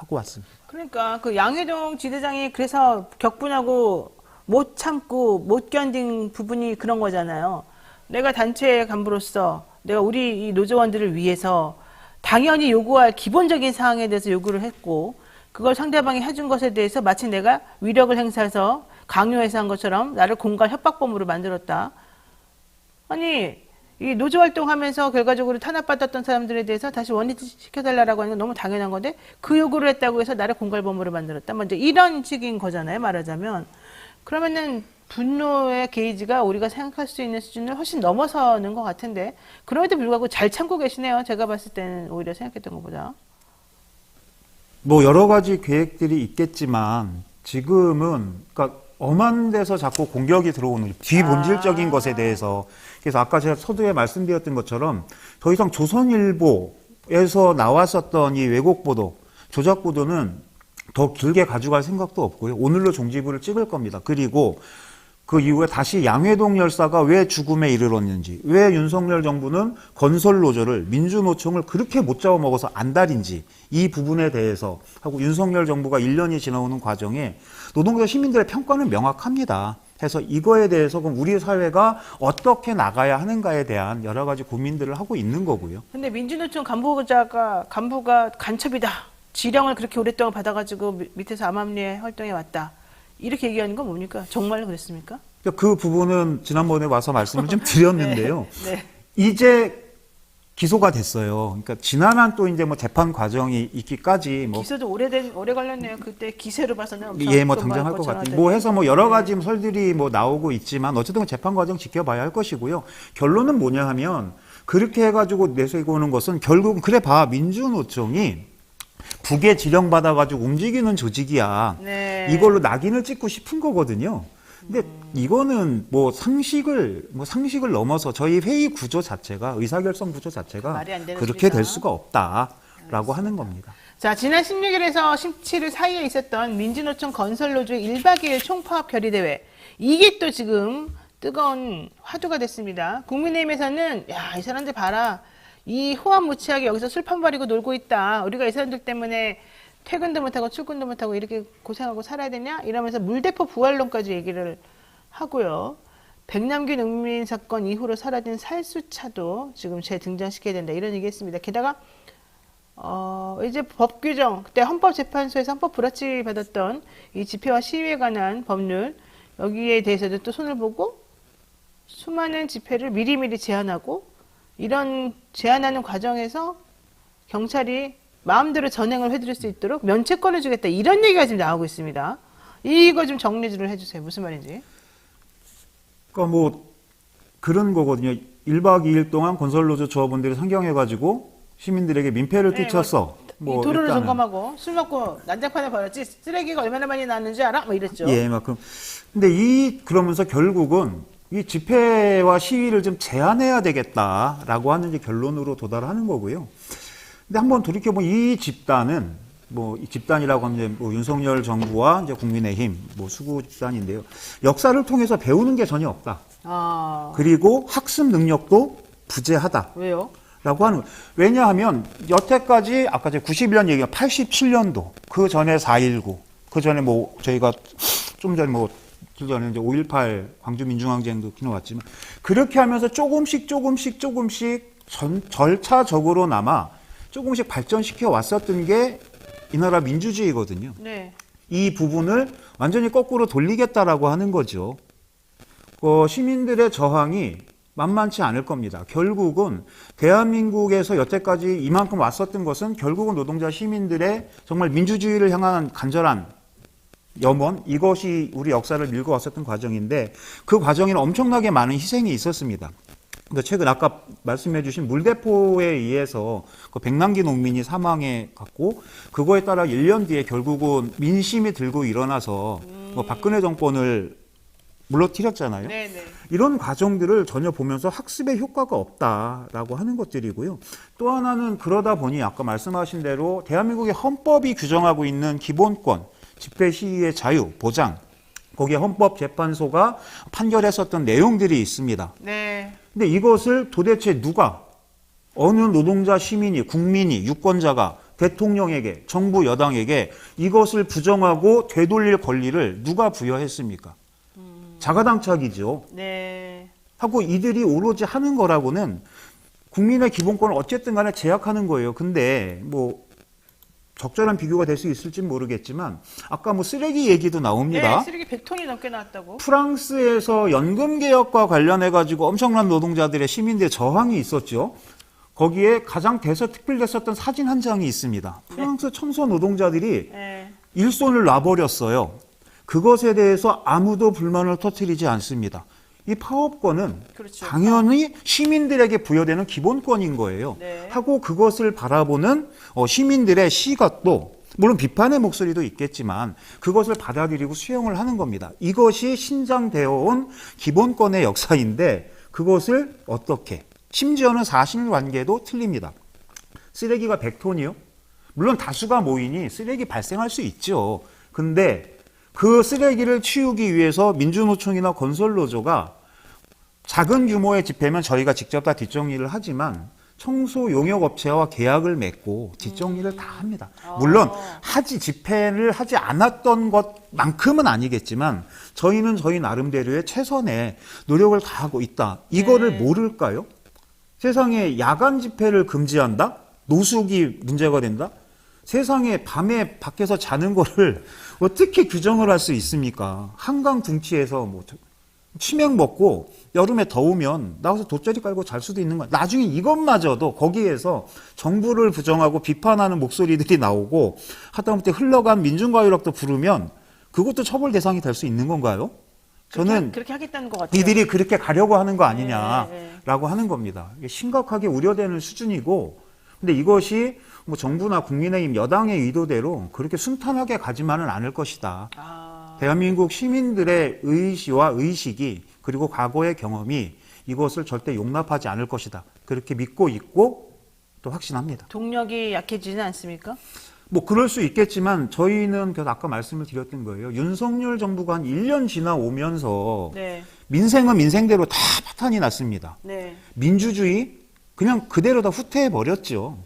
Speaker 4: 왔습니다.
Speaker 1: 그러니까 그 양회동 지대장이 그래서 격분하고 못 참고 못 견딘 부분이 그런 거잖아요. 내가 단체 간부로서 내가 우리 이 노조원들을 위해서 당연히 요구할 기본적인 사항에 대해서 요구를 했고 그걸 상대방이 해준 것에 대해서 마치 내가 위력을 행사해서 강요해서 한 것처럼 나를 공갈 협박범으로 만들었다. 아니 이 노조 활동하면서 결과적으로 탄압받았던 사람들에 대해서 다시 원위시켜달라고 하는 건 너무 당연한 건데 그 요구를 했다고 해서 나를 공갈범으로 만들었다. 먼저 이런 식인 거잖아요. 말하자면. 그러면은 분노의 게이지가 우리가 생각할 수 있는 수준을 훨씬 넘어서는 것 같은데 그럼에도 불구하고 잘 참고 계시네요. 제가 봤을 때는 오히려 생각했던 것보다.
Speaker 4: 뭐 여러 가지 계획들이 있겠지만 지금은 그러니까 엄한 데서 자꾸 공격이 들어오는 비본질적인 것에 대해서 그래서 아까 제가 서두에 말씀드렸던 것처럼 더 이상 조선일보에서 나왔었던 이 왜곡 보도, 조작 보도는 더 길게 가져갈 생각도 없고요. 오늘로 종지부를 찍을 겁니다. 그리고 그 이후에 다시 양회동 열사가 왜 죽음에 이르렀는지, 왜 윤석열 정부는 건설노조를 민주노총을 그렇게 못 잡아먹어서 안달인지 이 부분에 대해서 하고 윤석열 정부가 1년이 지나오는 과정에 노동자 시민들의 평가는 명확합니다. 해서 이거에 대해서 그럼 우리 사회가 어떻게 나가야 하는가에 대한 여러 가지 고민들을 하고 있는 거고요.
Speaker 1: 근데 민주노총 간부가 간첩이다. 지령을 그렇게 오랫동안 받아가지고 밑에서 암암리에 활동해 왔다. 이렇게 얘기하는 건 뭡니까? 정말로 그랬습니까?
Speaker 4: 그 부분은 지난번에 와서 말씀을 좀 드렸는데요.
Speaker 1: 네.
Speaker 4: 이제 기소가 됐어요. 그러니까 지난한 또 이제 뭐 재판 과정이 있기까지 뭐
Speaker 1: 기소도 오래 걸렸네요. 그때 기세로 봐서는 엄청
Speaker 4: 뭐 당장할 것 같아요. 뭐 해서 뭐 여러 가지 설들이 뭐 나오고 있지만 어쨌든 재판 과정 지켜봐야 할 것이고요. 결론은 뭐냐 하면 그렇게 해가지고 내세우고 오는 것은 결국은 그래 봐 민주노총이 북에 지령받아가지고 움직이는 조직이야.
Speaker 1: 네.
Speaker 4: 이걸로 낙인을 찍고 싶은 거거든요. 근데 이거는 뭐 상식을 넘어서 저희 회의 구조 자체가 의사결정 구조 자체가
Speaker 1: 말이 안 되는
Speaker 4: 그렇게
Speaker 1: 소리다.
Speaker 4: 될 수가 없다라고 하는 겁니다.
Speaker 1: 자, 지난 16일에서 17일 사이에 있었던 민주노총 건설노조의 1박 2일 총파업 결의대회. 이게 또 지금 뜨거운 화두가 됐습니다. 국민의힘에서는 야, 이 사람들 봐라. 이 호화무치하게 여기서 술판 버리고 놀고 있다. 우리가 이 사람들 때문에 퇴근도 못하고 출근도 못하고 이렇게 고생하고 살아야 되냐? 이러면서 물대포 부활론까지 얘기를 하고요. 백남기 농민 사건 이후로 사라진 살수차도 지금 재등장시켜야 된다. 이런 얘기 했습니다. 게다가 이제 법 규정, 그때 헌법재판소에서 헌법 불합치 받았던 이 집회와 시위에 관한 법률, 여기에 대해서도 또 손을 보고 수많은 집회를 미리미리 제한하고 이런 제한하는 과정에서 경찰이 마음대로 전행을 해드릴 수 있도록 면책권을 주겠다. 이런 얘기가 지금 나오고 있습니다. 이거 좀 정리 좀 해주세요. 무슨 말인지.
Speaker 4: 그러니까 뭐 그런 거거든요. 1박 2일 동안 건설노조 조합원들이 상경해가지고 시민들에게 민폐를
Speaker 1: 네,
Speaker 4: 끼쳤어.
Speaker 1: 뭐 도로를 점검하고 술 먹고 난장판에 버렸지 쓰레기가 얼마나 많이 나왔는지 알아? 뭐 이랬죠.
Speaker 4: 예, 막 그럼. 근데 그러면서 결국은 이 집회와 시위를 좀 제한해야 되겠다라고 하는 이제 결론으로 도달하는 거고요. 근데 한번 돌이켜보면 이 집단은 뭐 이 집단이라고 하면 이제 뭐 윤석열 정부와 이제 국민의힘 뭐 수구 집단인데요. 역사를 통해서 배우는 게 전혀 없다. 그리고 학습 능력도 부재하다.
Speaker 1: 왜요?
Speaker 4: 라고 하는, 왜냐하면 여태까지 아까 제가 91년 얘기가 87년도 그 전에 4.19 그 전에 뭐 저희가 좀 전에 뭐 그 전에 이제 5.18 광주 민중항쟁도 기록왔지만 그렇게 하면서 조금씩 절차적으로나마 조금씩 발전시켜 왔었던 게 이 나라 민주주의거든요.
Speaker 1: 네.
Speaker 4: 이 부분을 완전히 거꾸로 돌리겠다라고 하는 거죠. 시민들의 저항이 만만치 않을 겁니다. 결국은 대한민국에서 여태까지 이만큼 왔었던 것은 결국은 노동자 시민들의 정말 민주주의를 향한 간절한 염원, 이것이 우리 역사를 밀고 왔었던 과정인데 그 과정에는 엄청나게 많은 희생이 있었습니다. 근데 최근 아까 말씀해 주신 물대포에 의해서 그 백남기 농민이 사망해 갔고 그거에 따라 1년 뒤에 결국은 민심이 들고 일어나서 뭐 박근혜 정권을 물러뜨렸잖아요.
Speaker 1: 네네.
Speaker 4: 이런 과정들을 전혀 보면서 학습의 효과가 없다라고 하는 것들이고요. 또 하나는 그러다 보니 아까 말씀하신 대로 대한민국의 헌법이 규정하고 있는 기본권, 집회 시위의 자유, 보장, 거기에 헌법재판소가 판결했었던 내용들이 있습니다.
Speaker 1: 네.
Speaker 4: 근데 이것을 도대체 누가, 어느 노동자, 시민이, 국민이, 유권자가 대통령에게, 정부 여당에게 이것을 부정하고 되돌릴 권리를 누가 부여했습니까? 자가당착이죠.
Speaker 1: 네.
Speaker 4: 하고 이들이 오로지 하는 거라고는 국민의 기본권을 어쨌든 간에 제약하는 거예요. 근데 뭐 적절한 비교가 될 수 있을지는 모르겠지만 아까 뭐 쓰레기 얘기도 나옵니다.
Speaker 1: 네, 쓰레기 100톤이 넘게 나왔다고.
Speaker 4: 프랑스에서 연금 개혁과 관련해 가지고 엄청난 노동자들의 시민들의 저항이 있었죠. 거기에 가장 대서특필됐었던 사진 한 장이 있습니다. 프랑스 청소 노동자들이
Speaker 1: 네.
Speaker 4: 일손을 놔버렸어요. 그것에 대해서 아무도 불만을 터뜨리지 않습니다. 이 파업권은
Speaker 1: 그렇죠.
Speaker 4: 당연히 시민들에게 부여되는 기본권인 거예요.
Speaker 1: 네.
Speaker 4: 하고 그것을 바라보는 시민들의 시각도 물론 비판의 목소리도 있겠지만 그것을 받아들이고 수용을 하는 겁니다. 이것이 신장되어 온 기본권의 역사인데 그것을 어떻게 심지어는 사실관계도 틀립니다. 쓰레기가 100톤이요? 물론 다수가 모이니 쓰레기 발생할 수 있죠. 근데 그 쓰레기를 치우기 위해서 민주노총이나 건설노조가 작은 규모의 집회면 저희가 직접 다 뒷정리를 하지만 청소 용역업체와 계약을 맺고 뒷정리를 다 합니다. 물론 집회를 하지 않았던 것만큼은 아니겠지만 저희는 저희 나름대로의 최선의 노력을 다하고 있다. 이거를 모를까요? 세상에 야간 집회를 금지한다? 노숙이 문제가 된다? 세상에 밤에 밖에서 자는 거를 어떻게 규정을 할 수 있습니까? 한강 둔치에서 뭐 치맥 먹고 여름에 더우면 나와서 돗자리 깔고 잘 수도 있는 거야. 나중에 이것마저도 거기에서 정부를 부정하고 비판하는 목소리들이 나오고 하다못해 흘러간 민중가요락도 부르면 그것도 처벌 대상이 될 수 있는 건가요? 저는
Speaker 1: 그렇게 하겠다는 것 같아요.
Speaker 4: 이들이 그렇게 가려고 하는 거 아니냐라고 하는 겁니다. 이게 심각하게 우려되는 수준이고 근데 이것이 뭐 정부나 국민의힘 여당의 의도대로 그렇게 순탄하게 가지만은 않을 것이다. 대한민국 시민들의 의시와 의식이 그리고 과거의 경험이 이것을 절대 용납하지 않을 것이다. 그렇게 믿고 있고 또 확신합니다.
Speaker 1: 동력이 약해지지는 않습니까?
Speaker 4: 뭐 그럴 수 있겠지만 저희는 그래서 아까 말씀을 드렸던 거예요. 윤석열 정부가 한 1년 지나오면서
Speaker 1: 네.
Speaker 4: 민생은 민생대로 다 파탄이 났습니다.
Speaker 1: 네.
Speaker 4: 민주주의, 그냥 그대로 다 후퇴해 버렸죠.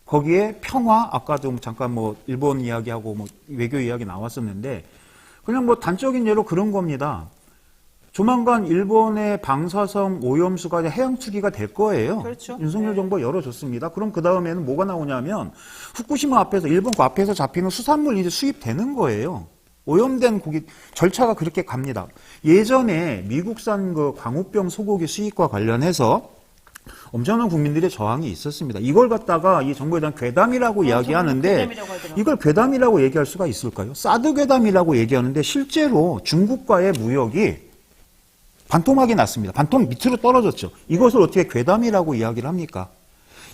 Speaker 4: 거기에 평화, 아까도 잠깐 뭐 일본 이야기하고 뭐 외교 이야기 나왔었는데 그냥 뭐 단적인 예로 그런 겁니다. 조만간 일본의 방사성 오염수가 해양 투기가 될 거예요.
Speaker 1: 그렇죠.
Speaker 4: 윤석열 정부가 열어줬습니다. 그럼 그 다음에는 뭐가 나오냐면 후쿠시마 앞에서 일본 그 앞에서 잡히는 수산물이 이제 수입되는 거예요. 오염된 고기 절차가 그렇게 갑니다. 예전에 미국산 그 광우병 소고기 수입과 관련해서 엄청난 국민들의 저항이 있었습니다. 이걸 갖다가 이 정부에 대한 괴담이라고 이야기하는데
Speaker 1: 괴담이라고 하더라고요.
Speaker 4: 이걸 괴담이라고 얘기할 수가 있을까요? 사드 괴담이라고 얘기하는데 실제로 중국과의 무역이 반토막이 났습니다. 반토막 밑으로 떨어졌죠. 이것을 어떻게 괴담이라고 이야기를 합니까?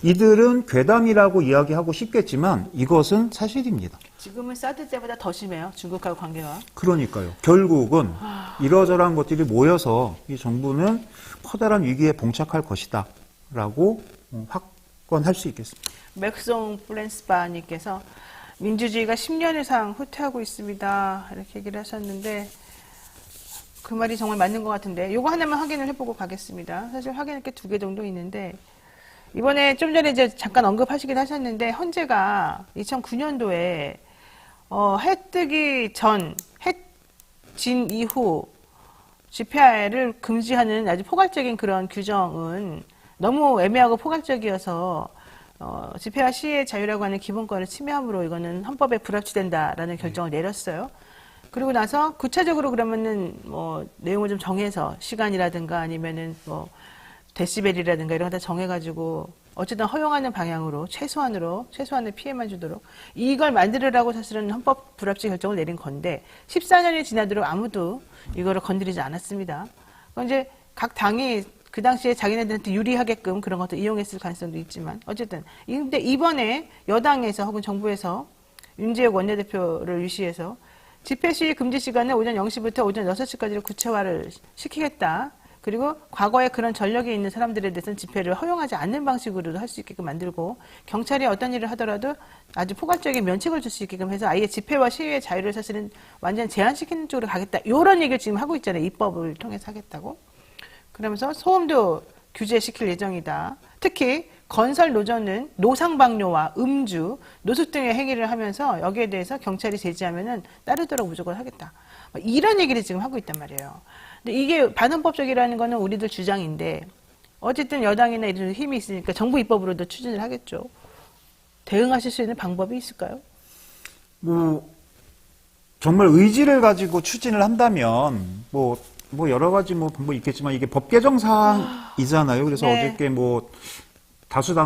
Speaker 4: 이들은 괴담이라고 이야기하고 싶겠지만 이것은 사실입니다.
Speaker 1: 지금은 사드 때보다 더 심해요. 중국하고 관계가.
Speaker 4: 그러니까요. 결국은 이러저러한 것들이 모여서 이 정부는 커다란 위기에 봉착할 것이다 라고 확건할 수 있겠습니다.
Speaker 1: 맥송 플랜스바님께서 민주주의가 10년 이상 후퇴하고 있습니다. 이렇게 얘기를 하셨는데 그 말이 정말 맞는 것 같은데 요거 하나만 확인을 해보고 가겠습니다. 사실 확인할 게 2개 정도 있는데 이번에 좀 전에 이제 잠깐 언급하시긴 하셨는데 헌재가 2009년도에 해 뜨기 전, 해 진 이후 집회를 금지하는 아주 포괄적인 그런 규정은 너무 애매하고 포괄적이어서 집회와 시위의 자유라고 하는 기본권을 침해함으로 이거는 헌법에 불합치된다라는 결정을 내렸어요. 그리고 나서 구체적으로 그러면은 뭐 내용을 좀 정해서 시간이라든가 아니면은 뭐 데시벨이라든가 이런 거 다 정해가지고 어쨌든 허용하는 방향으로 최소한의 피해만 주도록 이걸 만들으라고 사실은 헌법 불합치 결정을 내린 건데 14년이 지나도록 아무도 이거를 건드리지 않았습니다. 그건 이제 각 당이 그 당시에 자기네들한테 유리하게끔 그런 것도 이용했을 가능성도 있지만 어쨌든 근데 이번에 여당에서 혹은 정부에서 윤재욱 원내대표를 위시해서 집회 시위 금지 시간을 오전 0시부터 오전 6시까지로 구체화를 시키겠다. 그리고 과거에 그런 전력이 있는 사람들에 대해서는 집회를 허용하지 않는 방식으로도 할 수 있게끔 만들고 경찰이 어떤 일을 하더라도 아주 포괄적인 면책을 줄 수 있게끔 해서 아예 집회와 시위의 자유를 사실은 완전 제한시키는 쪽으로 가겠다. 이런 얘기를 지금 하고 있잖아요. 입법을 통해서 하겠다고. 그러면서 소음도 규제시킬 예정이다. 특히 건설 노조는 노상방뇨와 음주, 노숙 등의 행위를 하면서 여기에 대해서 경찰이 제지하면은 따르도록 무조건 하겠다. 이런 얘기를 지금 하고 있단 말이에요. 근데 이게 반헌법적이라는 거는 우리들 주장인데 어쨌든 여당이나 이런 힘이 있으니까 정부 입법으로도 추진을 하겠죠. 대응하실 수 있는 방법이 있을까요?
Speaker 4: 뭐 정말 의지를 가지고 추진을 한다면 뭐 여러 가지 뭐 방법이 있겠지만 이게 법 개정 사항이잖아요. 그래서
Speaker 1: 네.
Speaker 4: 어저께 뭐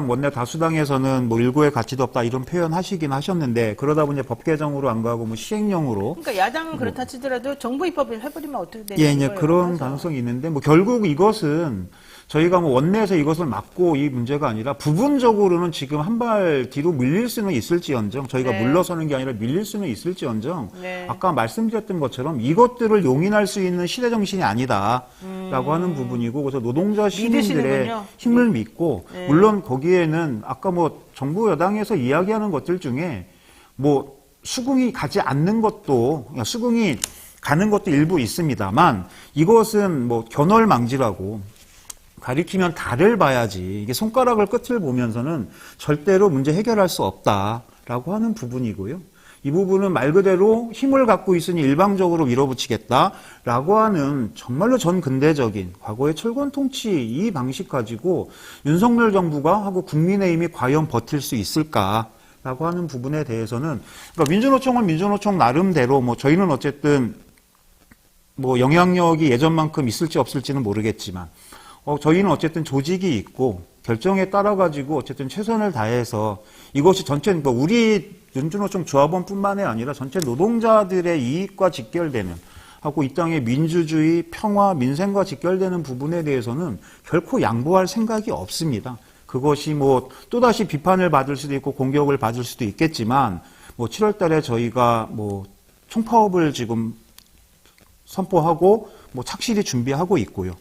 Speaker 4: 원내 다수당에서는 뭐 일고의 가치도 없다 이런 표현 하시긴 하셨는데 그러다 보니 법 개정으로 안 가고 뭐 시행령으로.
Speaker 1: 그러니까 야당은 그렇다 치더라도 정부 입법을 해버리면 어떻게 되는
Speaker 4: 예,
Speaker 1: 거예요?
Speaker 4: 그런
Speaker 1: 그래서.
Speaker 4: 가능성이 있는데 뭐 결국 이것은 저희가 뭐 원내에서 이것을 막고 이 문제가 아니라 부분적으로는 지금 한 발 뒤로 밀릴 수는 있을지언정 저희가
Speaker 1: 네.
Speaker 4: 물러서는 게 아니라 밀릴 수는 있을지언정
Speaker 1: 네.
Speaker 4: 아까 말씀드렸던 것처럼 이것들을 용인할 수 있는 시대 정신이 아니다라고 하는 부분이고 그래서 노동자 시민들의
Speaker 1: 믿으시는군요.
Speaker 4: 힘을 믿고
Speaker 1: 네.
Speaker 4: 물론 거기에는 아까 뭐 정부 여당에서 이야기하는 것들 중에 뭐 수긍이 가지 않는 것도 수긍이 가는 것도 일부 있습니다만 이것은 뭐 견월망지라고 가리키면 달을 봐야지 이게 손가락을 끝을 보면서는 절대로 문제 해결할 수 없다라고 하는 부분이고요. 이 부분은 말 그대로 힘을 갖고 있으니 일방적으로 밀어붙이겠다라고 하는 정말로 전근대적인 과거의 철권 통치 이 방식 가지고 윤석열 정부가 하고 국민의힘이 과연 버틸 수 있을까라고 하는 부분에 대해서는 그러니까 민주노총은 민주노총 나름대로 뭐 저희는 어쨌든 뭐 영향력이 예전만큼 있을지 없을지는 모르겠지만 저희는 어쨌든 조직이 있고 결정에 따라 가지고 어쨌든 최선을 다해서 이것이 전체 뭐 우리 민주노총 조합원뿐만이 아니라 전체 노동자들의 이익과 직결되는 하고 이 땅의 민주주의, 평화, 민생과 직결되는 부분에 대해서는 결코 양보할 생각이 없습니다. 그것이 뭐 또다시 비판을 받을 수도 있고 공격을 받을 수도 있겠지만 뭐 7월 달에 저희가 뭐 총파업을 지금 선포하고 뭐 착실히 준비하고 있고요.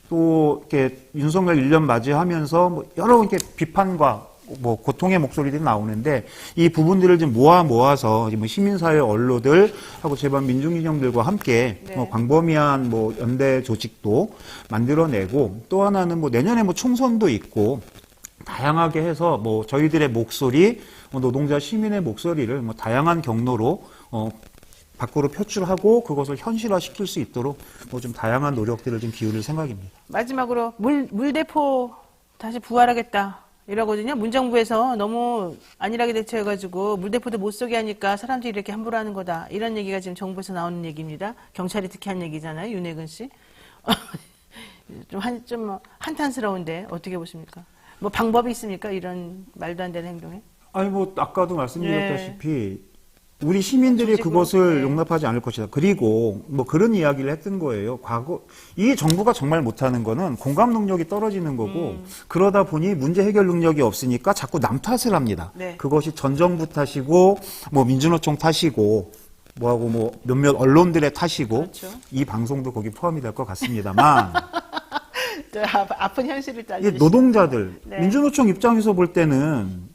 Speaker 4: 또 이렇게 윤석열 1년 맞이하면서 뭐 여러 이렇게 비판과 뭐 고통의 목소리들이 나오는데 이 부분들을 좀 모아서 뭐 시민사회 언론들하고 제반 민중진영들과 함께
Speaker 1: 네.
Speaker 4: 뭐 광범위한 뭐 연대 조직도 만들어내고 또 하나는 뭐 내년에 뭐 총선도 있고 다양하게 해서 뭐 저희들의 목소리, 노동자 시민의 목소리를 뭐 다양한 경로로 밖으로 표출하고 그것을 현실화시킬 수 있도록 뭐 좀 다양한 노력들을 좀 기울일 생각입니다.
Speaker 1: 마지막으로 물대포 다시 부활하겠다 이러거든요. 문정부에서 너무 안일하게 대처해가지고 물대포도 못 쏘게 하니까 사람들이 이렇게 함부로 하는 거다. 이런 얘기가 지금 정부에서 나오는 얘기입니다. 경찰이 특히 한 얘기잖아요. 윤혜근 씨. 좀 한탄스러운데 어떻게 보십니까? 뭐 방법이 있습니까? 이런 말도 안 되는 행동에?
Speaker 4: 아니 뭐 아까도 말씀드렸다시피 우리 시민들이 그것을 용납하지 않을 것이다. 그리고 뭐 그런 이야기를 했던 거예요. 과거 이 정부가 정말 못하는 거는 공감 능력이 떨어지는 거고 그러다 보니 문제 해결 능력이 없으니까 자꾸 남 탓을 합니다.
Speaker 1: 네.
Speaker 4: 그것이 전 정부 탓이고 뭐 민주노총 탓이고 뭐하고 뭐 몇몇 언론들의 탓이고
Speaker 1: 그렇죠.
Speaker 4: 이 방송도 거기 포함이 될 것 같습니다만
Speaker 1: 아픈 현실을
Speaker 4: 이게
Speaker 1: 따지시
Speaker 4: 노동자들
Speaker 1: 네.
Speaker 4: 민주노총 입장에서 볼 때는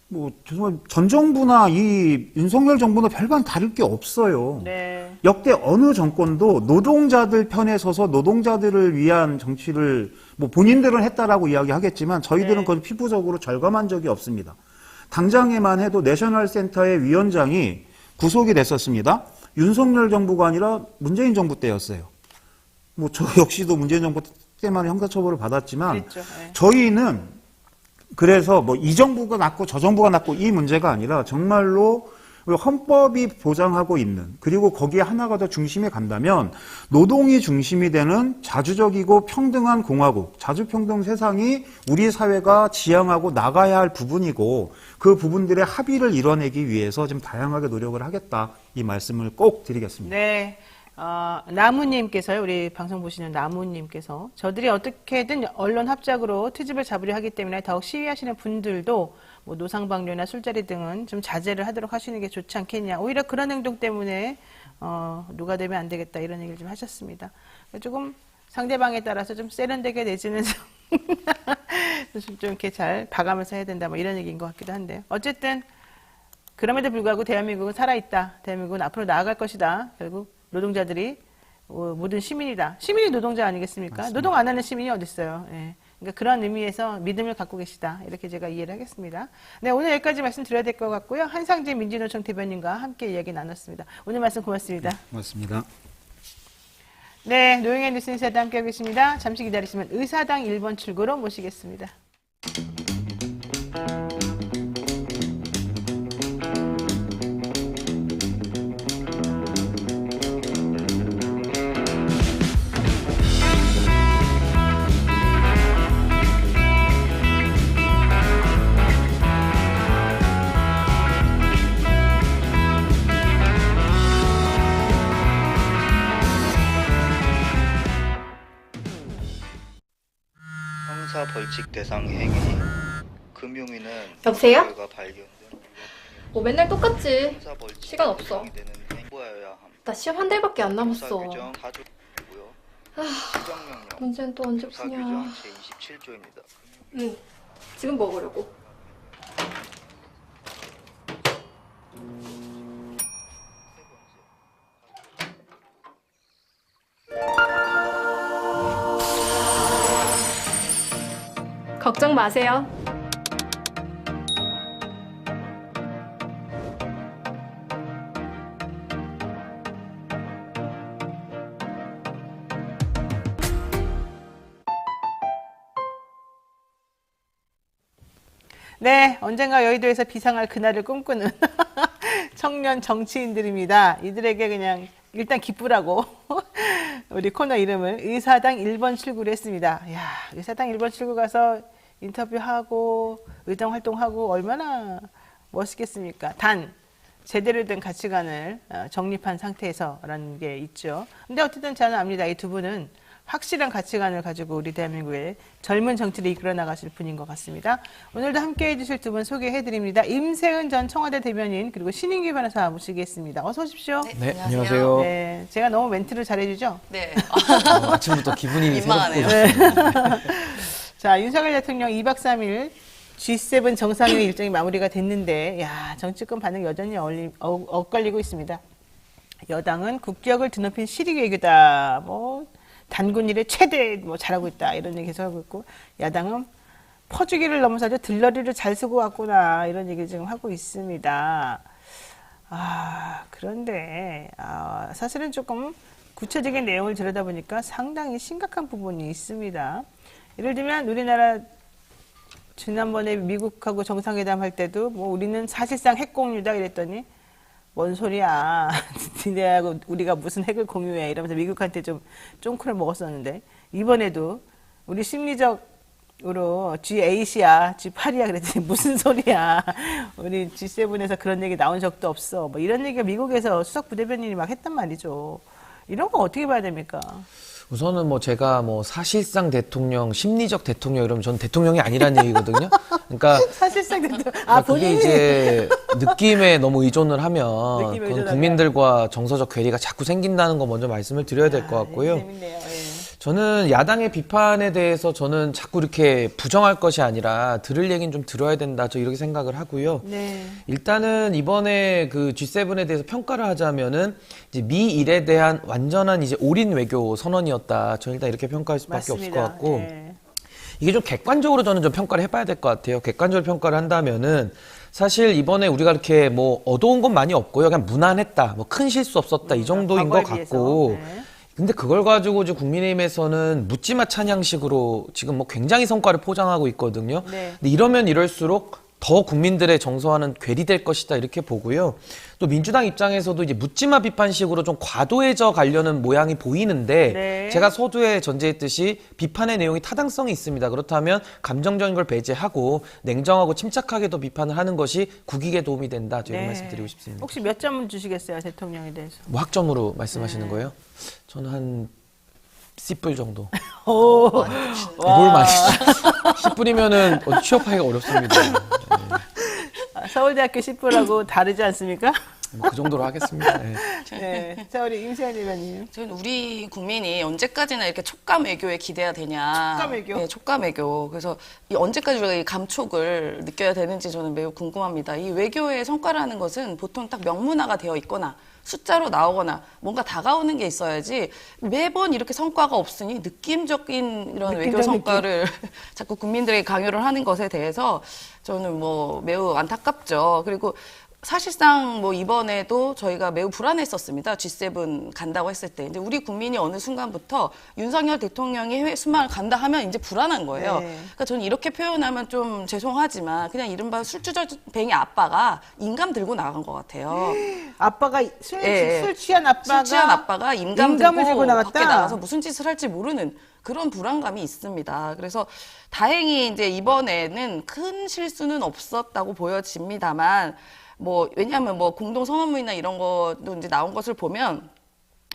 Speaker 4: 뭐 정말 전 정부나 이 윤석열 정부는 별반 다를 게 없어요.
Speaker 1: 네.
Speaker 4: 역대 어느 정권도 노동자들 편에 서서 노동자들을 위한 정치를 뭐 본인들은 했다라고 이야기하겠지만 저희들은
Speaker 1: 네.
Speaker 4: 그걸 피부적으로 절감한 적이 없습니다. 당장에만 해도 내셔널 센터의 위원장이 구속이 됐었습니다. 윤석열 정부가 아니라 문재인 정부 때였어요. 뭐 저 역시도 문재인 정부 때만 형사처벌을 받았지만
Speaker 1: 그랬죠. 네.
Speaker 4: 저희는 그래서 뭐 이 정부가 낫고 저 정부가 낫고 이 문제가 아니라 정말로 헌법이 보장하고 있는 그리고 거기에 하나가 더 중심에 간다면 노동이 중심이 되는 자주적이고 평등한 공화국, 자주평등 세상이 우리 사회가 지향하고 나가야 할 부분이고 그 부분들의 합의를 이뤄내기 위해서 좀 다양하게 노력을 하겠다 이 말씀을 꼭 드리겠습니다.
Speaker 1: 네. 나무님께서요, 우리 방송 보시는 나무님께서 저들이 어떻게든 언론 합작으로 트집을 잡으려 하기 때문에 더욱 시위하시는 분들도 뭐 노상방뇨나 술자리 등은 좀 자제를 하도록 하시는 게 좋지 않겠냐. 오히려 그런 행동 때문에 누가 되면 안 되겠다 이런 얘기를 좀 하셨습니다. 조금 상대방에 따라서 좀 세련되게 내지는 좀 이렇게 잘 봐가면서 해야 된다 뭐 이런 얘기인 것 같기도 한데요. 어쨌든 그럼에도 불구하고 대한민국은 살아있다. 대한민국은 앞으로 나아갈 것이다. 결국 노동자들이 모든 시민이다. 시민이 노동자 아니겠습니까? 맞습니다. 노동 안 하는 시민이 어디 있어요? 예. 그러니까 그런 의미에서 믿음을 갖고 계시다. 이렇게 제가 이해를 하겠습니다. 네, 오늘 여기까지 말씀드려야 될 것 같고요. 한상재 민주노총 대변인과 함께 이야기 나눴습니다. 오늘 말씀 고맙습니다.
Speaker 4: 고맙습니다.
Speaker 1: 네, 노영현 뉴스 인사도 함께하고 계십니다. 잠시 기다리시면 의사당 1번 출구로 모시겠습니다.
Speaker 5: 벌칙 대상 행위 금융위는
Speaker 6: 여보세요?
Speaker 5: 결과 발견된
Speaker 6: 뭐 맨날 똑같지.
Speaker 5: 형사 벌칙
Speaker 6: 시간 없어.
Speaker 5: 대상이 되는 행보여야 함.
Speaker 6: 나 시험 한 달밖에 안
Speaker 5: 형사
Speaker 6: 남았어.
Speaker 5: 규정 4조고요. 시정명령
Speaker 6: 문제는 또 언제
Speaker 5: 형사
Speaker 6: 푸냐.
Speaker 5: 규정 제27조입니다.
Speaker 6: 응. 지금 먹으려고. 걱정 마세요.
Speaker 1: 네, 언젠가 여의도에서 비상할 그날을 꿈꾸는 청년 정치인들입니다. 이들에게 그냥 일단 기쁘라고 우리 코너 이름을 의사당 1번 출구로 했습니다. 야, 의사당 1번 출구 가서 인터뷰하고 의정 활동하고 얼마나 멋있겠습니까? 단 제대로 된 가치관을 정립한 상태에서라는 게 있죠. 근데 어쨌든 저는 압니다. 이 두 분은 확실한 가치관을 가지고 우리 대한민국의 젊은 정치를 이끌어 나가실 분인 것 같습니다. 오늘도 함께해 주실 두 분 소개해 드립니다. 임세은 전 청와대 대변인 그리고 신인규 변호사 모시겠습니다. 어서 오십시오.
Speaker 7: 네, 안녕하세요.
Speaker 1: 네, 제가 너무 멘트를 잘해주죠?
Speaker 8: 네.
Speaker 7: 아침부터 기분이
Speaker 8: 민망하네요.
Speaker 7: 새롭고
Speaker 1: 자, 윤석열 대통령 2박 3일 G7 정상회의 일정이 마무리가 됐는데, 야, 정치권 반응 여전히 엇갈리고 있습니다. 여당은 국격을 드높인 실익 외교다, 뭐 단군 일의 최대 뭐 잘하고 있다 이런 얘기 계속 하고 있고, 야당은 퍼주기를 넘어서 아주 들러리를 잘 쓰고 왔구나 이런 얘기 지금 하고 있습니다. 그런데 사실은 조금 구체적인 내용을 들여다보니까 상당히 심각한 부분이 있습니다. 예를 들면 우리나라 지난번에 미국하고 정상회담 할 때도 뭐 우리는 사실상 핵 공유다 이랬더니 뭔 소리야. 니네하고 우리가 무슨 핵을 공유해 이러면서 미국한테 좀 쫑크를 먹었었는데 이번에도 우리 심리적으로 G8이야 G8이야 그랬더니 무슨 소리야. 우리 G7에서 그런 얘기 나온 적도 없어. 뭐 이런 얘기가 미국에서 수석 부대변인이 막 했단 말이죠. 이런 거 어떻게 봐야 됩니까?
Speaker 7: 우선은 뭐 제가 뭐 사실상 대통령, 심리적 대통령 이러면 전 대통령이 아니라는 얘기거든요. 그러니까
Speaker 1: 사실상 대통령.
Speaker 7: 그게
Speaker 1: 본인이
Speaker 7: 이제 느낌에 너무 의존을 하면
Speaker 1: 느낌에
Speaker 7: 그건
Speaker 1: 의존하면.
Speaker 7: 국민들과 정서적 괴리가 자꾸 생긴다는 거 먼저 말씀을 드려야 될 것 같고요.
Speaker 1: 재밌네요. 예.
Speaker 7: 저는 야당의 비판에 대해서 저는 자꾸 이렇게 부정할 것이 아니라 들을 얘기는 좀 들어야 된다. 저 이렇게 생각을 하고요.
Speaker 1: 네.
Speaker 7: 일단은 이번에 그 G7에 대해서 평가를 하자면은 이제 미일에 대한 완전한 이제 올인 외교 선언이었다. 저는 일단 이렇게 평가할 수밖에 없을 것 같고.
Speaker 1: 예.
Speaker 7: 이게 좀 객관적으로 저는 좀 평가를 해봐야 될 것 같아요. 객관적으로 평가를 한다면은 사실 이번에 우리가 이렇게 뭐 얻어온 건 많이 없고요. 그냥 무난했다. 뭐 큰 실수 없었다. 이 정도인 것
Speaker 1: 과거에
Speaker 7: 같고.
Speaker 1: 비해서. 네.
Speaker 7: 근데 그걸 가지고 이제 국민의힘에서는 묻지마 찬양식으로 지금 뭐 굉장히 성과를 포장하고 있거든요.
Speaker 1: 네.
Speaker 7: 근데 이러면 이럴수록 더 국민들의 정서와는 괴리될 것이다 이렇게 보고요. 또 민주당 입장에서도 이제 묻지마 비판식으로 좀 과도해져 가려는 모양이 보이는데
Speaker 1: 네.
Speaker 7: 제가 서두에 전제했듯이 비판의 내용이 타당성이 있습니다. 그렇다면 감정적인 걸 배제하고 냉정하고 침착하게도 비판을 하는 것이 국익에 도움이 된다. 저 이런 말씀 드리고 싶습니다.
Speaker 1: 혹시 몇 점을 주시겠어요, 대통령에 대해서?
Speaker 7: 뭐 학점으로 말씀하시는 거예요? 저는 한 C뿔 정도.
Speaker 1: 오,
Speaker 7: 뭘 많이 10뿔이면은 취업하기가 어렵습니다.
Speaker 1: 서울대학교 10부라고 다르지 않습니까?
Speaker 7: 뭐 그 정도로 하겠습니다. 네.
Speaker 1: 네. 자, 우리 임세현 의원님.
Speaker 8: 저는 우리 국민이 언제까지나 이렇게 촉감 외교에 기대야 되냐.
Speaker 1: 촉감 외교?
Speaker 8: 네, 촉감 외교. 그래서 이 언제까지 우리가 이 감촉을 느껴야 되는지 저는 매우 궁금합니다. 이 외교의 성과라는 것은 보통 딱 명문화가 되어 있거나 숫자로 나오거나 뭔가 다가오는 게 있어야지 매번 이렇게 성과가 없으니 느낌적인 이런 외교 성과를 자꾸 국민들에게 강요를 하는 것에 대해서 저는 뭐 매우 안타깝죠. 그리고 사실상 뭐 이번에도 저희가 매우 불안했었습니다. G7 간다고 했을 때. 근데 우리 국민이 어느 순간부터 윤석열 대통령이 해외 순방을 간다 하면 이제 불안한 거예요.
Speaker 1: 네.
Speaker 8: 그러니까 저는 이렇게 표현하면 좀 죄송하지만 그냥 이른바 술주정뱅이 아빠가 인감 들고 나간 것 같아요.
Speaker 1: 아빠가 술 취한
Speaker 8: 술 취한 아빠가 인감
Speaker 1: 인감을
Speaker 8: 들고
Speaker 1: 들고 나갔다?
Speaker 8: 밖에 나가서 무슨 짓을 할지 모르는 그런 불안감이 있습니다. 그래서 다행히 이제 이번에는 큰 실수는 없었다고 보여집니다만 뭐 왜냐하면 뭐 공동 선언문이나 이런 것도 이제 나온 것을 보면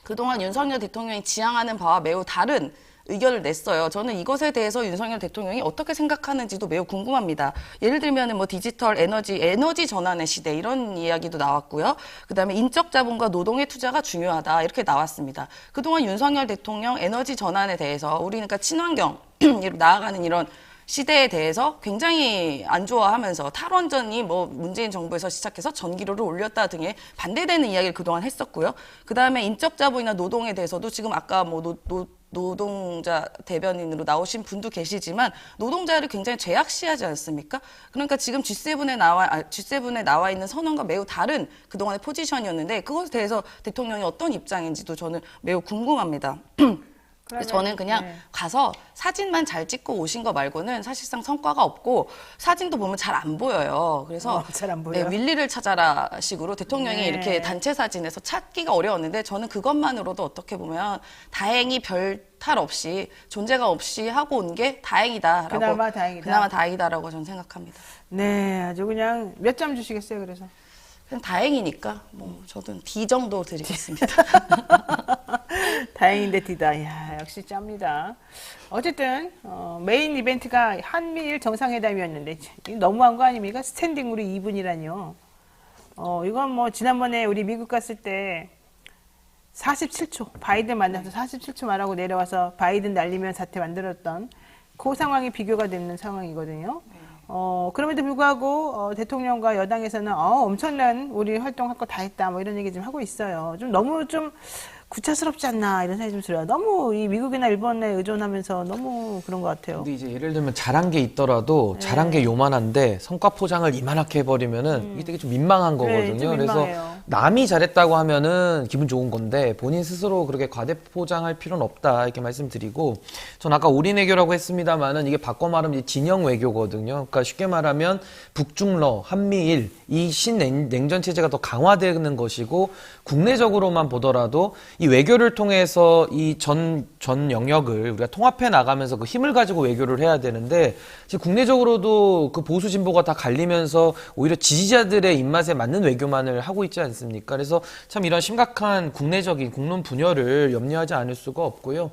Speaker 8: 그동안 윤석열 대통령이 지향하는 바와 매우 다른 의견을 냈어요. 저는 이것에 대해서 윤석열 대통령이 어떻게 생각하는지도 매우 궁금합니다. 예를 들면 뭐 디지털 에너지 전환의 시대 이런 이야기도 나왔고요. 그다음에 인적 자본과 노동의 투자가 중요하다 이렇게 나왔습니다. 그동안 윤석열 대통령 에너지 전환에 대해서 우리는 그러니까 친환경으로 나아가는 이런 시대에 대해서 굉장히 안 좋아하면서 탈원전이 뭐 문재인 정부에서 시작해서 전기료를 올렸다 등의 반대되는 이야기를 그동안 했었고요. 그다음에 인적 자본이나 노동에 대해서도 지금 아까 뭐 노동자 대변인으로 나오신 분도 계시지만 노동자를 굉장히 죄악시하지 않습니까? 그러니까 지금 G7에 나와 있는 선언과 매우 다른 그동안의 포지션이었는데 그것에 대해서 대통령이 어떤 입장인지도 저는 매우 궁금합니다. 그래서 저는 그냥 가서 사진만 잘 찍고 오신 거 말고는 사실상 성과가 없고 사진도 보면 잘 안 보여요. 그래서
Speaker 1: 잘 안 보여요?
Speaker 8: 윌리를 찾아라 식으로 대통령이 이렇게 단체 사진에서 찾기가 어려웠는데 저는 그것만으로도 어떻게 보면 다행히 별 탈 없이 존재감 없이 하고 온 게 다행이다라고 그나마 다행이다라고 저는 생각합니다.
Speaker 1: 네, 아주 그냥 몇 점 주시겠어요, 그래서?
Speaker 8: 그냥 다행이니까 뭐 저도 D 정도 드리겠습니다.
Speaker 1: 다행인데 D다. 야, 역시 짭니다. 어쨌든 메인 이벤트가 한미일 정상회담이었는데 너무한 거 아닙니까? 스탠딩으로 2분이라뇨. 이건 뭐 지난번에 우리 미국 갔을 때 47초 바이든 만나서 47초 말하고 내려와서 바이든 날리면 사태 만들었던 그 상황이 비교가 되는 상황이거든요. 그럼에도 불구하고 대통령과 여당에서는 엄청난 우리 활동할 거 다 했다 뭐 이런 얘기 좀 하고 있어요. 좀 너무 좀 구차스럽지 않나 이런 생각이 좀 들어요. 너무 이 미국이나 일본에 의존하면서 너무 그런 것 같아요.
Speaker 7: 근데 이제 예를 들면 잘한 게 있더라도 잘한 게 요만한데 성과 포장을 이만하게 해버리면은 이게 되게 좀 민망한 거거든요.
Speaker 1: 좀
Speaker 7: 그래서
Speaker 1: 민망해요.
Speaker 7: 남이 잘했다고 하면은 기분 좋은 건데 본인 스스로 그렇게 과대 포장할 필요는 없다 이렇게 말씀드리고, 전 아까 올인 외교라고 했습니다만은 이게 바꿔 말하면 이제 진영 외교거든요. 그러니까 쉽게 말하면 북중러, 한미일 이 신냉전 체제가 더 강화되는 것이고, 국내적으로만 보더라도 이 외교를 통해서 이 전 영역을 우리가 통합해 나가면서 그 힘을 가지고 외교를 해야 되는데, 지금 국내적으로도 그 보수 진보가 다 갈리면서 오히려 지지자들의 입맛에 맞는 외교만을 하고 있지 않습니까? 그래서 참 이런 심각한 국내적인 국론 분열을 염려하지 않을 수가 없고요.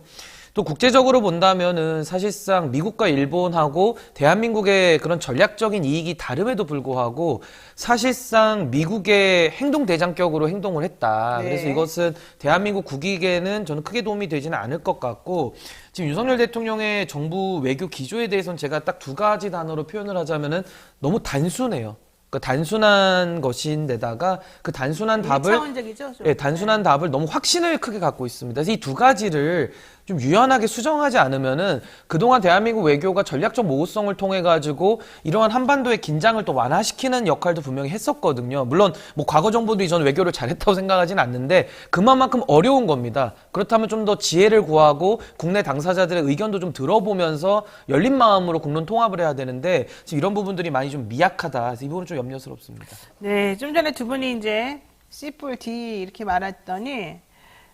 Speaker 7: 또 국제적으로 본다면은 사실상 미국과 일본하고 대한민국의 그런 전략적인 이익이 다름에도 불구하고 사실상 미국의 행동 대장격으로 행동을 했다.
Speaker 1: 네.
Speaker 7: 그래서 이것은 대한민국 국익에는 저는 크게 도움이 되지는 않을 것 같고, 지금 윤석열 대통령의 정부 외교 기조에 대해서는 제가 딱 두 가지 단어로 표현을 하자면은 너무 단순해요. 그 단순한 것인데다가 그 단순한 답을
Speaker 1: 차원적이죠. 좀.
Speaker 7: 예, 단순한 답을 너무 확신을 크게 갖고 있습니다. 그래서 이 두 가지를 좀 유연하게 수정하지 않으면은 그동안 대한민국 외교가 전략적 모호성을 통해 가지고 이러한 한반도의 긴장을 또 완화시키는 역할도 분명히 했었거든요. 물론 뭐 과거 정부들이 저는 외교를 잘했다고 생각하진 않는데 그만큼 어려운 겁니다. 그렇다면 좀 더 지혜를 구하고 국내 당사자들의 의견도 좀 들어보면서 열린 마음으로 국론 통합을 해야 되는데 지금 이런 부분들이 많이 좀 미약하다. 그래서 이 부분은 좀 염려스럽습니다.
Speaker 1: 네, 좀 전에 두 분이 이제 C+D 이렇게 말했더니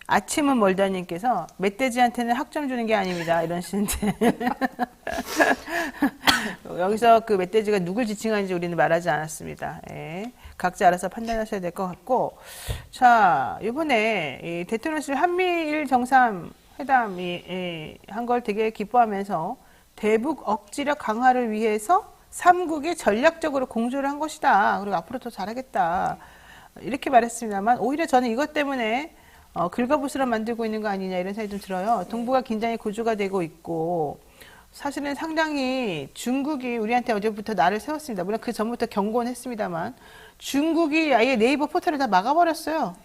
Speaker 1: 아침은 멀다님께서 멧돼지한테는 학점 주는 게 아닙니다 이러시는데 여기서 그 멧돼지가 누굴 지칭하는지 우리는 말하지 않았습니다. 예, 각자 알아서 판단하셔야 될 것 같고, 자 이번에 이 대통령실 한미일 정상회담이 한 걸 되게 기뻐하면서 대북 억지력 강화를 위해서 3국이 전략적으로 공조를 한 것이다. 그리고 앞으로 더 잘하겠다. 이렇게 말했습니다만 오히려 저는 이것 때문에 긁어부스럼 만들고 있는 거 아니냐 이런 생각이 좀 들어요. 동북아 긴장이 고조가 되고 있고 사실은 상당히 중국이 우리한테 어제부터 날을 세웠습니다. 물론 그 전부터 경고는 했습니다만 중국이 아예 네이버 포털을 다 막아버렸어요.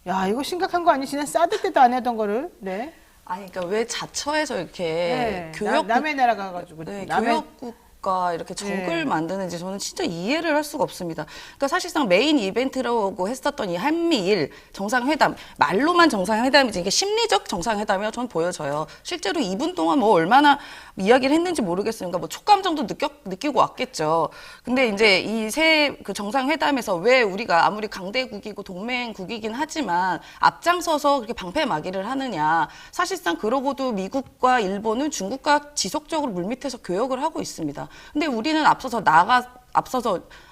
Speaker 1: 야 이거 심각한 거 아니지? 지난 사드 때도 안 하던 거를. 네.
Speaker 8: 아니 그러니까 왜 자처해서 이렇게
Speaker 1: 네.
Speaker 8: 교역
Speaker 1: 남의 나라 가가지고
Speaker 8: 네,
Speaker 1: 남의
Speaker 8: 교역국가 이렇게 적을
Speaker 1: 네.
Speaker 8: 만드는지 저는 진짜 이해를 할 수가 없습니다. 그러니까 사실상 메인 이벤트라고 했었던 이 한미일 정상회담, 말로만 정상회담이지 이게 심리적 정상회담이라고 저는 보여져요. 실제로 2분 동안 뭐 얼마나 이야기를 했는지 모르겠으니까 뭐 촉감정도 느끼고 왔겠죠. 근데 이제 이 새 그 정상회담에서 왜 우리가 아무리 강대국이고 동맹국이긴 하지만 앞장서서 그렇게 방패막이를 하느냐. 사실상 그러고도 미국과 일본은 중국과 지속적으로 물밑에서 교역을 하고 있습니다. 근데 우리는 앞서서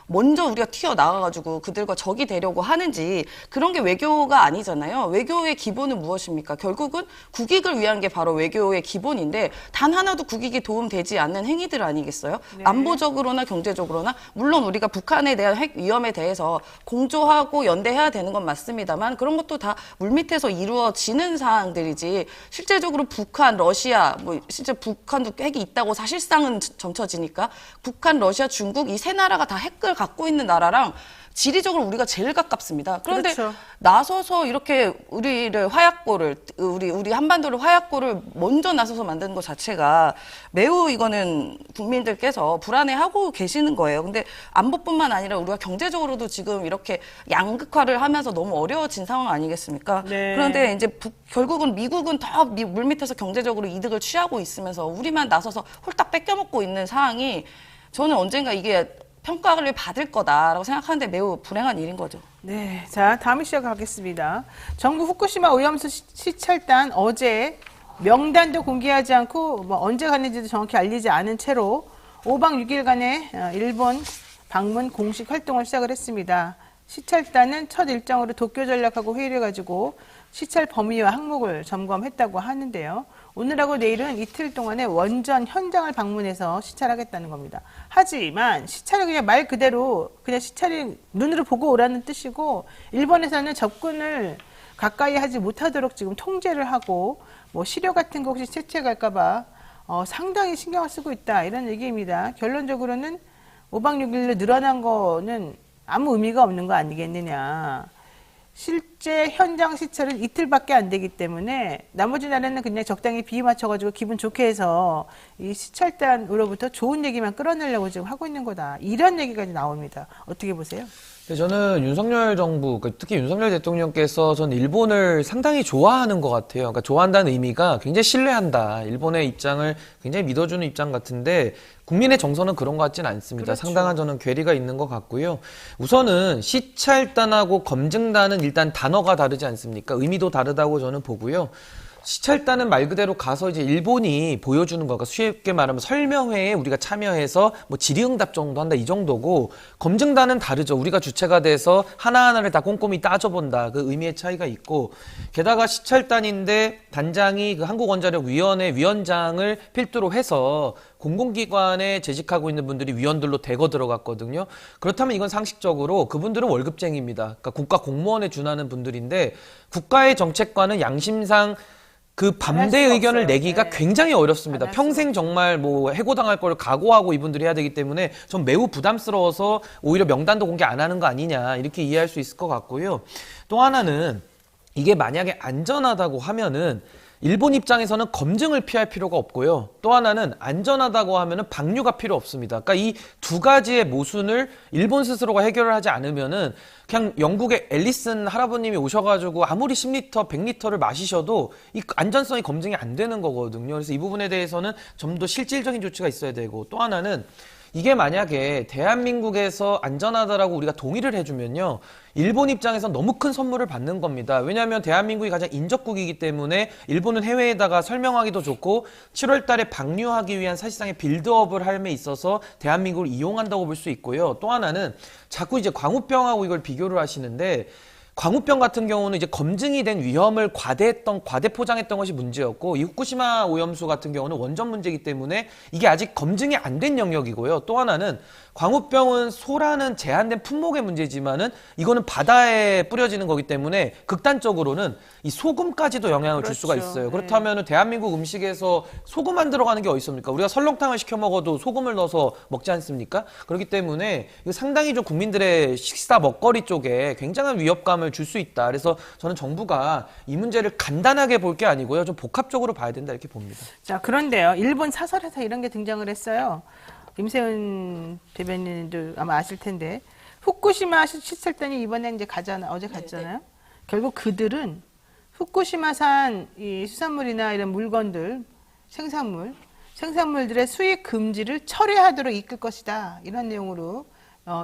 Speaker 8: 먼저 우리가 튀어나가가지고 그들과 적이 되려고 하는지 그런 게 외교가 아니잖아요. 외교의 기본은 무엇입니까? 결국은 국익을 위한 게 바로 외교의 기본인데 단 하나도 국익이 도움되지 않는 행위들 아니겠어요?
Speaker 1: 네.
Speaker 8: 안보적으로나 경제적으로나 물론 우리가 북한에 대한 핵 위험에 대해서 공조하고 연대해야 되는 건 맞습니다만 그런 것도 다 물밑에서 이루어지는 사항들이지 실제적으로 북한, 러시아 뭐 실제 북한도 핵이 있다고 사실상은 점쳐지니까 북한, 러시아, 중국 이 세 나라가 다 핵을 갖고 있는 나라랑 지리적으로 우리가 제일 가깝습니다. 그런데
Speaker 1: 그렇죠.
Speaker 8: 나서서 이렇게 우리를 화약고를 우리 한반도를 화약고를 먼저 나서서 만드는 것 자체가 매우 이거는 국민들께서 불안해하고 계시는 거예요. 근데 안보뿐만 아니라 우리가 경제적으로도 지금 이렇게 양극화를 하면서 너무 어려워진 상황 아니겠습니까?
Speaker 1: 네.
Speaker 8: 그런데 이제 결국은 미국은 더 물밑에서 경제적으로 이득을 취하고 있으면서 우리만 나서서 홀딱 뺏겨먹고 있는 상황이 저는 언젠가 이게 평가를 받을 거다라고 생각하는데 매우 불행한 일인 거죠.
Speaker 1: 네, 자 다음 이슈 가겠습니다. 정부 후쿠시마 오염수 시찰단 어제 명단도 공개하지 않고 뭐 언제 갔는지도 정확히 알리지 않은 채로 5박 6일간의 일본 방문 공식 활동을 시작을 했습니다. 시찰단은 첫 일정으로 도쿄 전략하고 회의를 가지고 시찰 범위와 항목을 점검했다고 하는데요. 오늘하고 내일은 이틀 동안의 원전 현장을 방문해서 시찰하겠다는 겁니다. 하지만 시찰은 그냥 말 그대로 그냥 시찰이 눈으로 보고 오라는 뜻이고 일본에서는 접근을 가까이 하지 못하도록 지금 통제를 하고 뭐 시료 같은 거 혹시 채취갈까 봐 상당히 신경을 쓰고 있다 이런 얘기입니다. 결론적으로는 5박 6일로 늘어난 거는 아무 의미가 없는 거 아니겠느냐. 실제 현장 시찰은 이틀밖에 안 되기 때문에 나머지 날에는 그냥 적당히 비위 맞춰가지고 기분 좋게 해서 이 시찰단으로부터 좋은 얘기만 끌어내려고 지금 하고 있는 거다. 이런 얘기까지 나옵니다. 어떻게 보세요?
Speaker 7: 저는 윤석열 정부, 특히 윤석열 대통령께서 전 일본을 상당히 좋아하는 것 같아요. 그러니까 좋아한다는 의미가 굉장히 신뢰한다. 일본의 입장을 굉장히 믿어주는 입장 같은데 국민의 정서는 그런 것 같지는 않습니다.
Speaker 1: 그렇죠.
Speaker 7: 상당한 저는 괴리가 있는 것 같고요. 우선은 시찰단하고 검증단은 일단 단어가 다르지 않습니까? 의미도 다르다고 저는 보고요. 시찰단은 말 그대로 가서 이제 일본이 보여주는 거가 쉽게 말하면 설명회에 우리가 참여해서 뭐 질의응답 정도 한다 이 정도고 검증단은 다르죠. 우리가 주체가 돼서 하나하나를 다 꼼꼼히 따져본다. 그 의미의 차이가 있고 게다가 시찰단인데 단장이 그 한국원자력위원회 위원장을 필두로 해서 공공기관에 재직하고 있는 분들이 위원들로 대거 들어갔거든요. 그렇다면 이건 상식적으로 그분들은 월급쟁이입니다. 그러니까 국가 공무원에 준하는 분들인데 국가의 정책과는 양심상 그 반대 의견을 내기가 굉장히 어렵습니다. 평생 정말 뭐 해고당할 걸 각오하고 이분들이 해야 되기 때문에 좀 매우 부담스러워서 오히려 명단도 공개 안 하는 거 아니냐 이렇게 이해할 수 있을 것 같고요. 또 하나는 이게 만약에 안전하다고 하면은 일본 입장에서는 검증을 피할 필요가 없고요. 또 하나는 안전하다고 하면은 방류가 필요 없습니다. 그러니까 이 두 가지의 모순을 일본 스스로가 해결을 하지 않으면은 그냥 영국의 앨리슨 할아버님이 오셔가지고 아무리 10리터, 100리터를 마시셔도 이 안전성이 검증이 안 되는 거거든요. 그래서 이 부분에 대해서는 좀 더 실질적인 조치가 있어야 되고 또 하나는 이게 만약에 대한민국에서 안전하다라고 우리가 동의를 해주면요. 일본 입장에서 너무 큰 선물을 받는 겁니다. 왜냐하면 대한민국이 가장 인접국이기 때문에 일본은 해외에다가 설명하기도 좋고 7월 달에 방류하기 위한 사실상의 빌드업을 함에 있어서 대한민국을 이용한다고 볼 수 있고요. 또 하나는 자꾸 이제 광우병하고 이걸 비교를 하시는데 광우병 같은 경우는 이제 검증이 된 위험을 과대 포장했던 것이 문제였고 이 후쿠시마 오염수 같은 경우는 원전 문제이기 때문에 이게 아직 검증이 안 된 영역이고요. 또 하나는 광우병은 소라는 제한된 품목의 문제지만은 이거는 바다에 뿌려지는 거기 때문에 극단적으로는 이 소금까지도 영향을 줄 수가 있어요. 그렇다면 대한민국 음식에서 소금 안 들어가는 게 어디 있습니까? 우리가 설렁탕을 시켜 먹어도 소금을 넣어서 먹지 않습니까? 그렇기 때문에 이거 상당히 좀 국민들의 식사 먹거리 쪽에 굉장한 위협감을 줄 수 있다. 그래서 저는 정부가 이 문제를 간단하게 볼 게 아니고요. 좀 복합적으로 봐야 된다 이렇게 봅니다.
Speaker 1: 자, 그런데요. 일본 사설에서 이런 게 등장을 했어요. 임세은 대변인도 아마 아실 텐데 후쿠시마 시찰단이 이번에 이제 어제 갔잖아요. 네네. 결국 그들은 후쿠시마산 이 수산물이나 이런 물건들, 생산물들의 수입 금지를 철회하도록 이끌 것이다. 이런 내용으로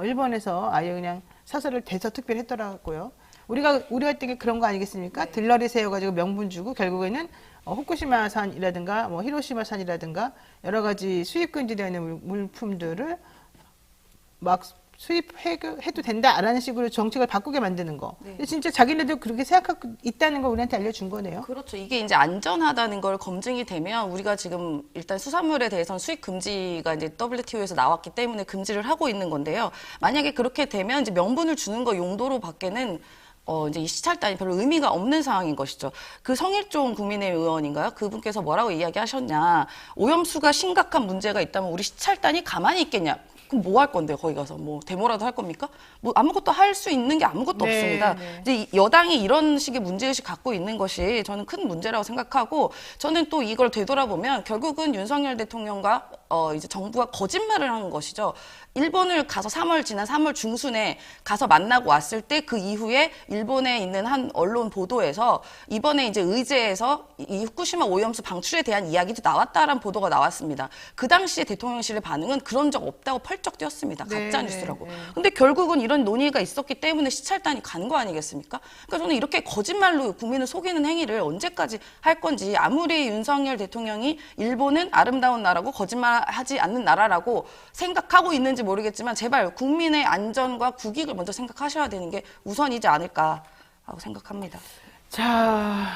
Speaker 1: 일본에서 아예 그냥 사설을 대서특별했더라고요. 우리가 할 때 그런 거 아니겠습니까? 네. 들러리 세워가지고 명분 주고 결국에는 후쿠시마산이라든가 뭐 히로시마산이라든가 여러 가지 수입 금지되어 있는 물품들을 막 수입해도 된다라는 식으로 정책을 바꾸게 만드는 거. 네. 근데 진짜 자기네들 그렇게 생각하고 있다는 걸 우리한테 알려준 거네요.
Speaker 8: 그렇죠. 이게 이제 안전하다는 걸 검증이 되면 우리가 지금 일단 수산물에 대해서는 수입 금지가 이제 WTO에서 나왔기 때문에 금지를 하고 있는 건데요. 만약에 그렇게 되면 이제 명분을 주는 거 용도로 밖에는 이제 이 시찰단이 별로 의미가 없는 상황인 것이죠. 그 성일종 국민의힘 의원인가요? 그분께서 뭐라고 이야기하셨냐. 오염수가 심각한 문제가 있다면 우리 시찰단이 가만히 있겠냐. 그럼 뭐 할 건데요? 거기 가서 뭐 데모라도 할 겁니까? 뭐 아무것도 할 수 있는 게 아무것도 없습니다. 네. 이제 여당이 이런 식의 문제의식 갖고 있는 것이 저는 큰 문제라고 생각하고 저는 또 이걸 되돌아보면 결국은 윤석열 대통령과 이제 정부가 거짓말을 한 것이죠. 일본을 가서 지난 3월 중순에 가서 만나고 왔을 때 그 이후에 일본에 있는 한 언론 보도에서 이번에 이제 의제에서 이 후쿠시마 오염수 방출에 대한 이야기도 나왔다라는 보도가 나왔습니다. 그 당시에 대통령실의 반응은 그런 적 없다고 펄쩍 뛰었습니다. 가짜 뉴스라고. 근데 결국은 이런 논의가 있었기 때문에 시찰단이 간 거 아니겠습니까? 그러니까 저는 이렇게 거짓말로 국민을 속이는 행위를 언제까지 할 건지 아무리 윤석열 대통령이 일본은 아름다운 나라고 거짓말하지 않는 나라라고 생각하고 있는지 모르겠지만 제발 국민의 안전과 국익을 먼저 생각하셔야 되는 게 우선이지 않을까 하고 생각합니다.
Speaker 1: 자,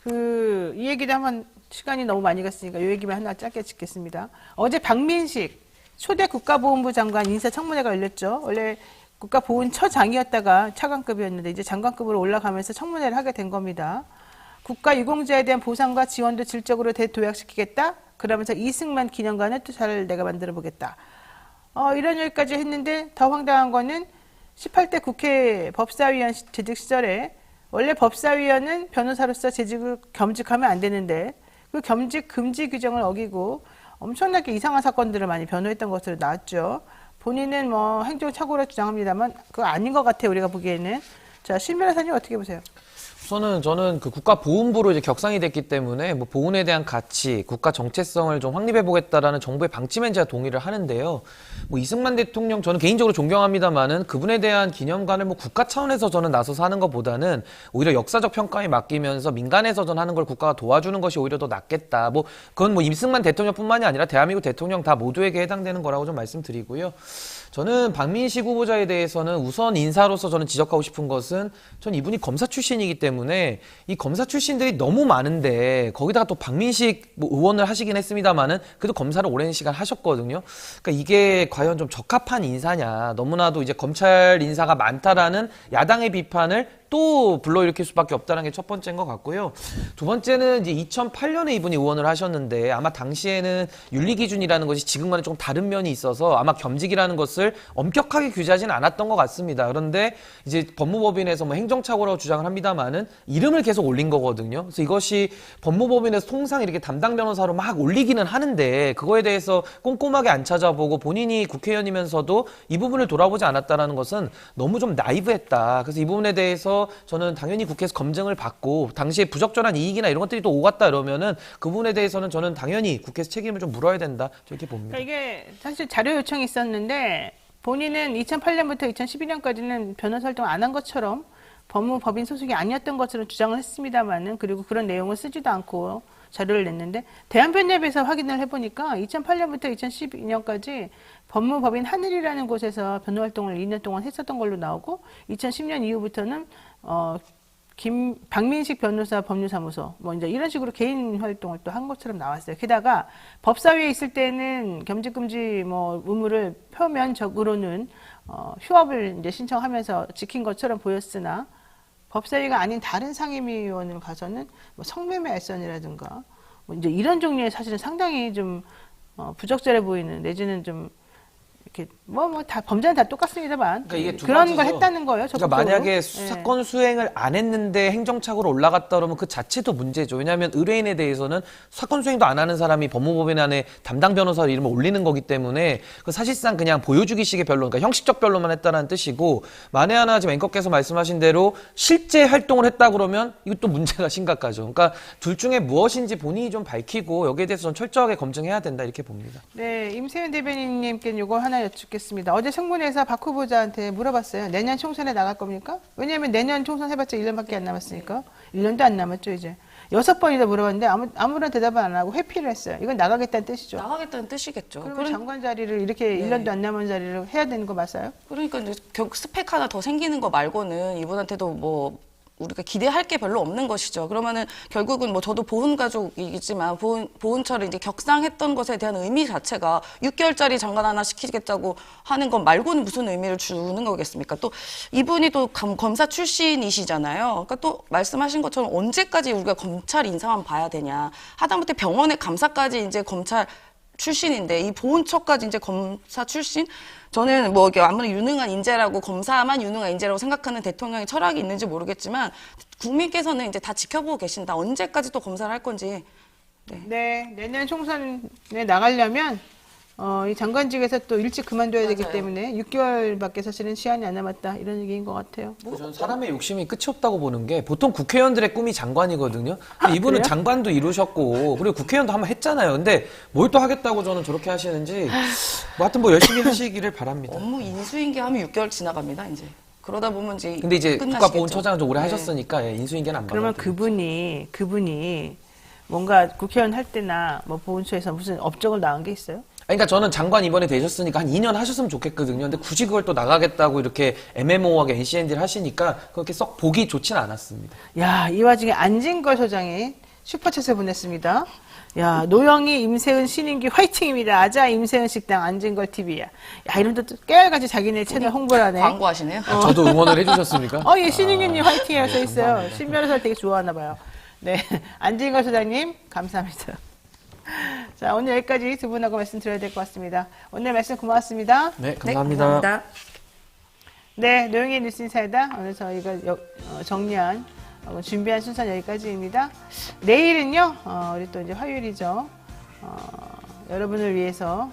Speaker 1: 이 얘기도 한번 시간이 너무 많이 갔으니까 이 얘기만 하나 짧게 짚겠습니다. 어제 박민식 초대 국가보훈부 장관 인사청문회가 열렸죠. 원래 국가보훈처장이었다가 차관급이었는데 이제 장관급으로 올라가면서 청문회를 하게 된 겁니다. 국가유공자에 대한 보상과 지원도 질적으로 대도약시키겠다. 그러면서 이승만 기념관을 또 잘 내가 만들어 보겠다. 이런 얘기까지 했는데 더 황당한 거는 18대 국회 법사위원 재직 시절에 원래 법사위원은 변호사로서 재직을 겸직하면 안 되는데 그 겸직 금지 규정을 어기고 엄청나게 이상한 사건들을 많이 변호했던 것으로 나왔죠. 본인은 뭐 행정착오라 주장합니다만 그거 아닌 것 같아요. 우리가 보기에는. 자, 신 변호사님 어떻게 보세요?
Speaker 7: 저는 그 국가보훈부로 이제 격상이 됐기 때문에 뭐 보훈에 대한 가치, 국가 정체성을 좀 확립해 보겠다라는 정부의 방침에 제가 동의를 하는데요. 뭐 이승만 대통령 저는 개인적으로 존경합니다만은 그분에 대한 기념관을 뭐 국가 차원에서 저는 나서서 하는 것보다는 오히려 역사적 평가에 맡기면서 민간에서 전 하는 걸 국가가 도와주는 것이 오히려 더 낫겠다. 뭐 그건 뭐 이승만 대통령뿐만이 아니라 대한민국 대통령 다 모두에게 해당되는 거라고 좀 말씀드리고요. 저는 박민식 후보자에 대해서는 우선 인사로서 저는 지적하고 싶은 것은 전 이분이 검사 출신이기 때문에 이 검사 출신들이 너무 많은데 거기다가 또 박민식 뭐 의원을 하시긴 했습니다만은 그래도 검사를 오랜 시간 하셨거든요. 그러니까 이게 과연 좀 적합한 인사냐. 너무나도 이제 검찰 인사가 많다라는 야당의 비판을 또 불러일으킬 수밖에 없다는 게 첫 번째인 것 같고요. 두 번째는 이제 2008년에 이분이 의원을 하셨는데 아마 당시에는 윤리기준이라는 것이 지금과는 조금 다른 면이 있어서 아마 겸직이라는 것을 엄격하게 규제하지는 않았던 것 같습니다. 그런데 이제 법무법인에서 뭐 행정착오라고 주장을 합니다만은 이름을 계속 올린 거거든요. 그래서 이것이 법무법인에서 통상 이렇게 담당 변호사로 막 올리기는 하는데 그거에 대해서 꼼꼼하게 안 찾아보고 본인이 국회의원이면서도 이 부분을 돌아보지 않았다는 것은 너무 좀 나이브했다. 그래서 이 부분에 대해서 저는 당연히 국회에서 검증을 받고 당시에 부적절한 이익이나 이런 것들이 또 오갔다 이러면은 그 부분에 대해서는 저는 당연히 국회에서 책임을 좀 물어야 된다 이렇게 봅니다.
Speaker 1: 그러니까 이게 사실 자료 요청이 있었는데 본인은 2008년부터 2012년까지는 변호사 활동 안 한 것처럼 법무법인 소속이 아니었던 것으로 주장을 했습니다만은 그리고 그런 내용을 쓰지도 않고 자료를 냈는데 대한변협에서 확인을 해보니까 2008년부터 2012년까지 법무법인 하늘이라는 곳에서 변호 활동을 2년 동안 했었던 걸로 나오고 2010년 이후부터는 박민식 변호사 법률사무소 뭐 이제 이런 식으로 개인 활동을 또 한 것처럼 나왔어요. 게다가 법사위에 있을 때는 겸직금지 뭐 의무를 표면적으로는 휴업을 이제 신청하면서 지킨 것처럼 보였으나 법사위가 아닌 다른 상임위원을 가서는 뭐 성매매 알선이라든가 뭐 이제 이런 종류의 사실은 상당히 좀 부적절해 보이는 내지는 좀 이렇게 뭐 다 범죄는 다 똑같습니다만
Speaker 7: 그러니까 이게 두
Speaker 1: 그런 걸
Speaker 7: 가지죠.
Speaker 1: 했다는 거예요.
Speaker 7: 그러니까 만약에 사건 수행을 안 했는데 행정착오로 올라갔다 그러면 그 자체도 문제죠. 왜냐하면 의뢰인에 대해서는 사건 수행도 안 하는 사람이 법무법인 안에 담당 변호사 이름을 올리는 거기 때문에 그 사실상 그냥 보여주기식의 변론, 그러니까 형식적 변론만 했다는 뜻이고 만에 하나 지금 앵커께서 말씀하신 대로 실제 활동을 했다 그러면 이것도 문제가 심각하죠. 그러니까 둘 중에 무엇인지 본인이 좀 밝히고 여기에 대해서 좀 철저하게 검증해야 된다 이렇게 봅니다.
Speaker 1: 네, 임세윤 대변인님께 이거 하나 여쭙겠습니다. 어제 청문회에서 박 후보자한테 물어봤어요. 내년 총선에 나갈 겁니까? 왜냐하면 내년 총선 해봤자 1년밖에 안 남았으니까. 1년도 안 남았죠, 이제. 6번이나 물어봤는데 아무런 대답을 안 하고 회피를 했어요. 이건 나가겠다는 뜻이죠.
Speaker 8: 나가겠다는 뜻이겠죠.
Speaker 1: 그러면 장관 자리를 이렇게 1년도 안 남은 자리를 해야 되는 거 맞아요?
Speaker 8: 그러니까 이제 결국 스펙 하나 더 생기는 거 말고는 이분한테도 뭐 우리가 기대할 게 별로 없는 것이죠. 그러면은 결국은 뭐 저도 보훈 가족이지만 보훈처를 이제 격상했던 것에 대한 의미 자체가 6개월짜리 장관 하나 시키겠다고 하는 것 말고는 무슨 의미를 주는 거겠습니까? 또 이분이 또 검사 출신이시잖아요. 그러니까 또 말씀하신 것처럼 언제까지 우리가 검찰 인사만 봐야 되냐. 하다못해 병원의 감사까지 이제 검찰 출신인데 이 보훈처까지 이제 검사 출신? 저는 뭐 이게 아무리 유능한 인재라고 검사만 유능한 인재라고 생각하는 대통령의 철학이 있는지 모르겠지만 국민께서는 이제 다 지켜보고 계신다. 언제까지 또 검사를 할 건지.
Speaker 1: 네, 내년 총선에 나가려면 이 장관직에서 또 일찍 그만둬야 되기 때문에 6개월밖에 사실은 시간이 안 남았다 이런 얘기인 것 같아요.
Speaker 7: 저는 사람의 욕심이 끝이 없다고 보는 게 보통 국회의원들의 꿈이 장관이거든요. 근데 이분은
Speaker 1: 그래요?
Speaker 7: 장관도 이루셨고 그리고 국회의원도 한번 했잖아요. 근데 뭘 또 하겠다고 저는 저렇게 하시는지 뭐 하여튼 뭐 열심히 하시기를 바랍니다.
Speaker 8: 업무 인수인계 하면 6개월 지나갑니다. 이제 그러다 보면 이제
Speaker 7: 근데 이제
Speaker 8: 끝나시겠죠.
Speaker 7: 국가보훈처장을 좀 오래 하셨으니까 예, 인수인계는 안
Speaker 1: 그러면
Speaker 7: 받아요.
Speaker 1: 그분이 뭔가 국회의원 할 때나 뭐 보훈처에서 무슨 업적을 낳은 게 있어요?
Speaker 7: 그러니까 저는 장관 이번에 되셨으니까 한 2년 하셨으면 좋겠거든요. 근데 굳이 그걸 또 나가겠다고 이렇게 애매모호하게 NCND를 하시니까 그렇게 썩 보기 좋지는 않았습니다.
Speaker 1: 야, 이 와중에 안진걸 소장이 슈퍼챗을 보냈습니다. 야, 노영희, 임세은, 신인기 화이팅입니다. 아자 임세은 식당 안진걸 TV야. 야, 이런 또 깨알같이 자기네 채널 홍보를 하네.
Speaker 8: 광고하시네요.
Speaker 7: 저도 응원을 해주셨습니까?
Speaker 1: 예, 신인기님 화이팅이라고 써 있어요. 신 변호사를 되게 좋아하나 봐요. 네, 안진걸 소장님 감사합니다. 자, 오늘 여기까지 두 분하고 말씀 드려야 될 것 같습니다. 오늘 말씀 고맙습니다.
Speaker 7: 네, 감사합니다.
Speaker 8: 네, 감사합니다.
Speaker 1: 네, 노영의 뉴스 인사이다. 오늘 저희가 정리한 준비한 순서는 여기까지입니다. 내일은요, 우리 또 이제 화요일이죠. 여러분을 위해서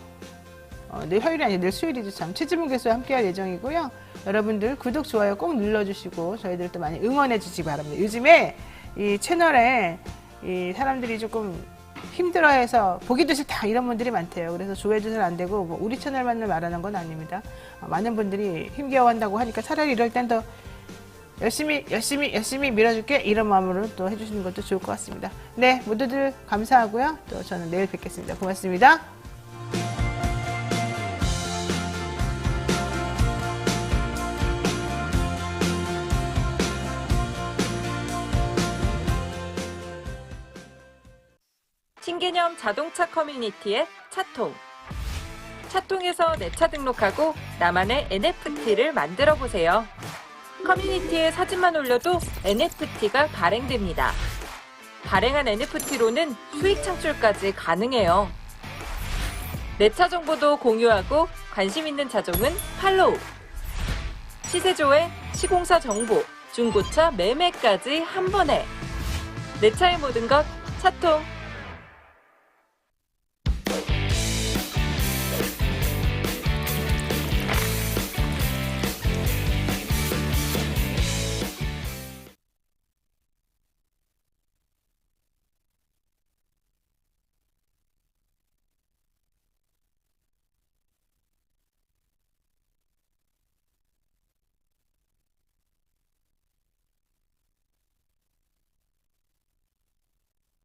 Speaker 1: 내일 화요일이 아니라 내일 수요일이죠. 참 최지문 교수와 함께할 예정이고요. 여러분들 구독, 좋아요 꼭 눌러주시고 저희들 또 많이 응원해 주시기 바랍니다. 요즘에 이 채널에 이 사람들이 조금 힘들어해서 보기도 싫다 이런 분들이 많대요. 그래서 조회도 잘 안 되고 뭐 우리 채널만 말하는 건 아닙니다. 많은 분들이 힘겨워한다고 하니까 차라리 이럴 땐 더 열심히 밀어줄게 이런 마음으로 또 해주시는 것도 좋을 것 같습니다. 네, 모두들 감사하고요. 또 저는 내일 뵙겠습니다. 고맙습니다.
Speaker 9: 신개념 자동차 커뮤니티의 차통. 차통에서 내 차 등록하고 나만의 NFT를 만들어 보세요. 커뮤니티에 사진만 올려도 NFT가 발행됩니다. 발행한 NFT로는 수익 창출까지 가능해요. 내 차 정보도 공유하고 관심 있는 차종은 팔로우. 시세 조회, 시공사 정보, 중고차 매매까지 한 번에. 내 차의 모든 것 차통.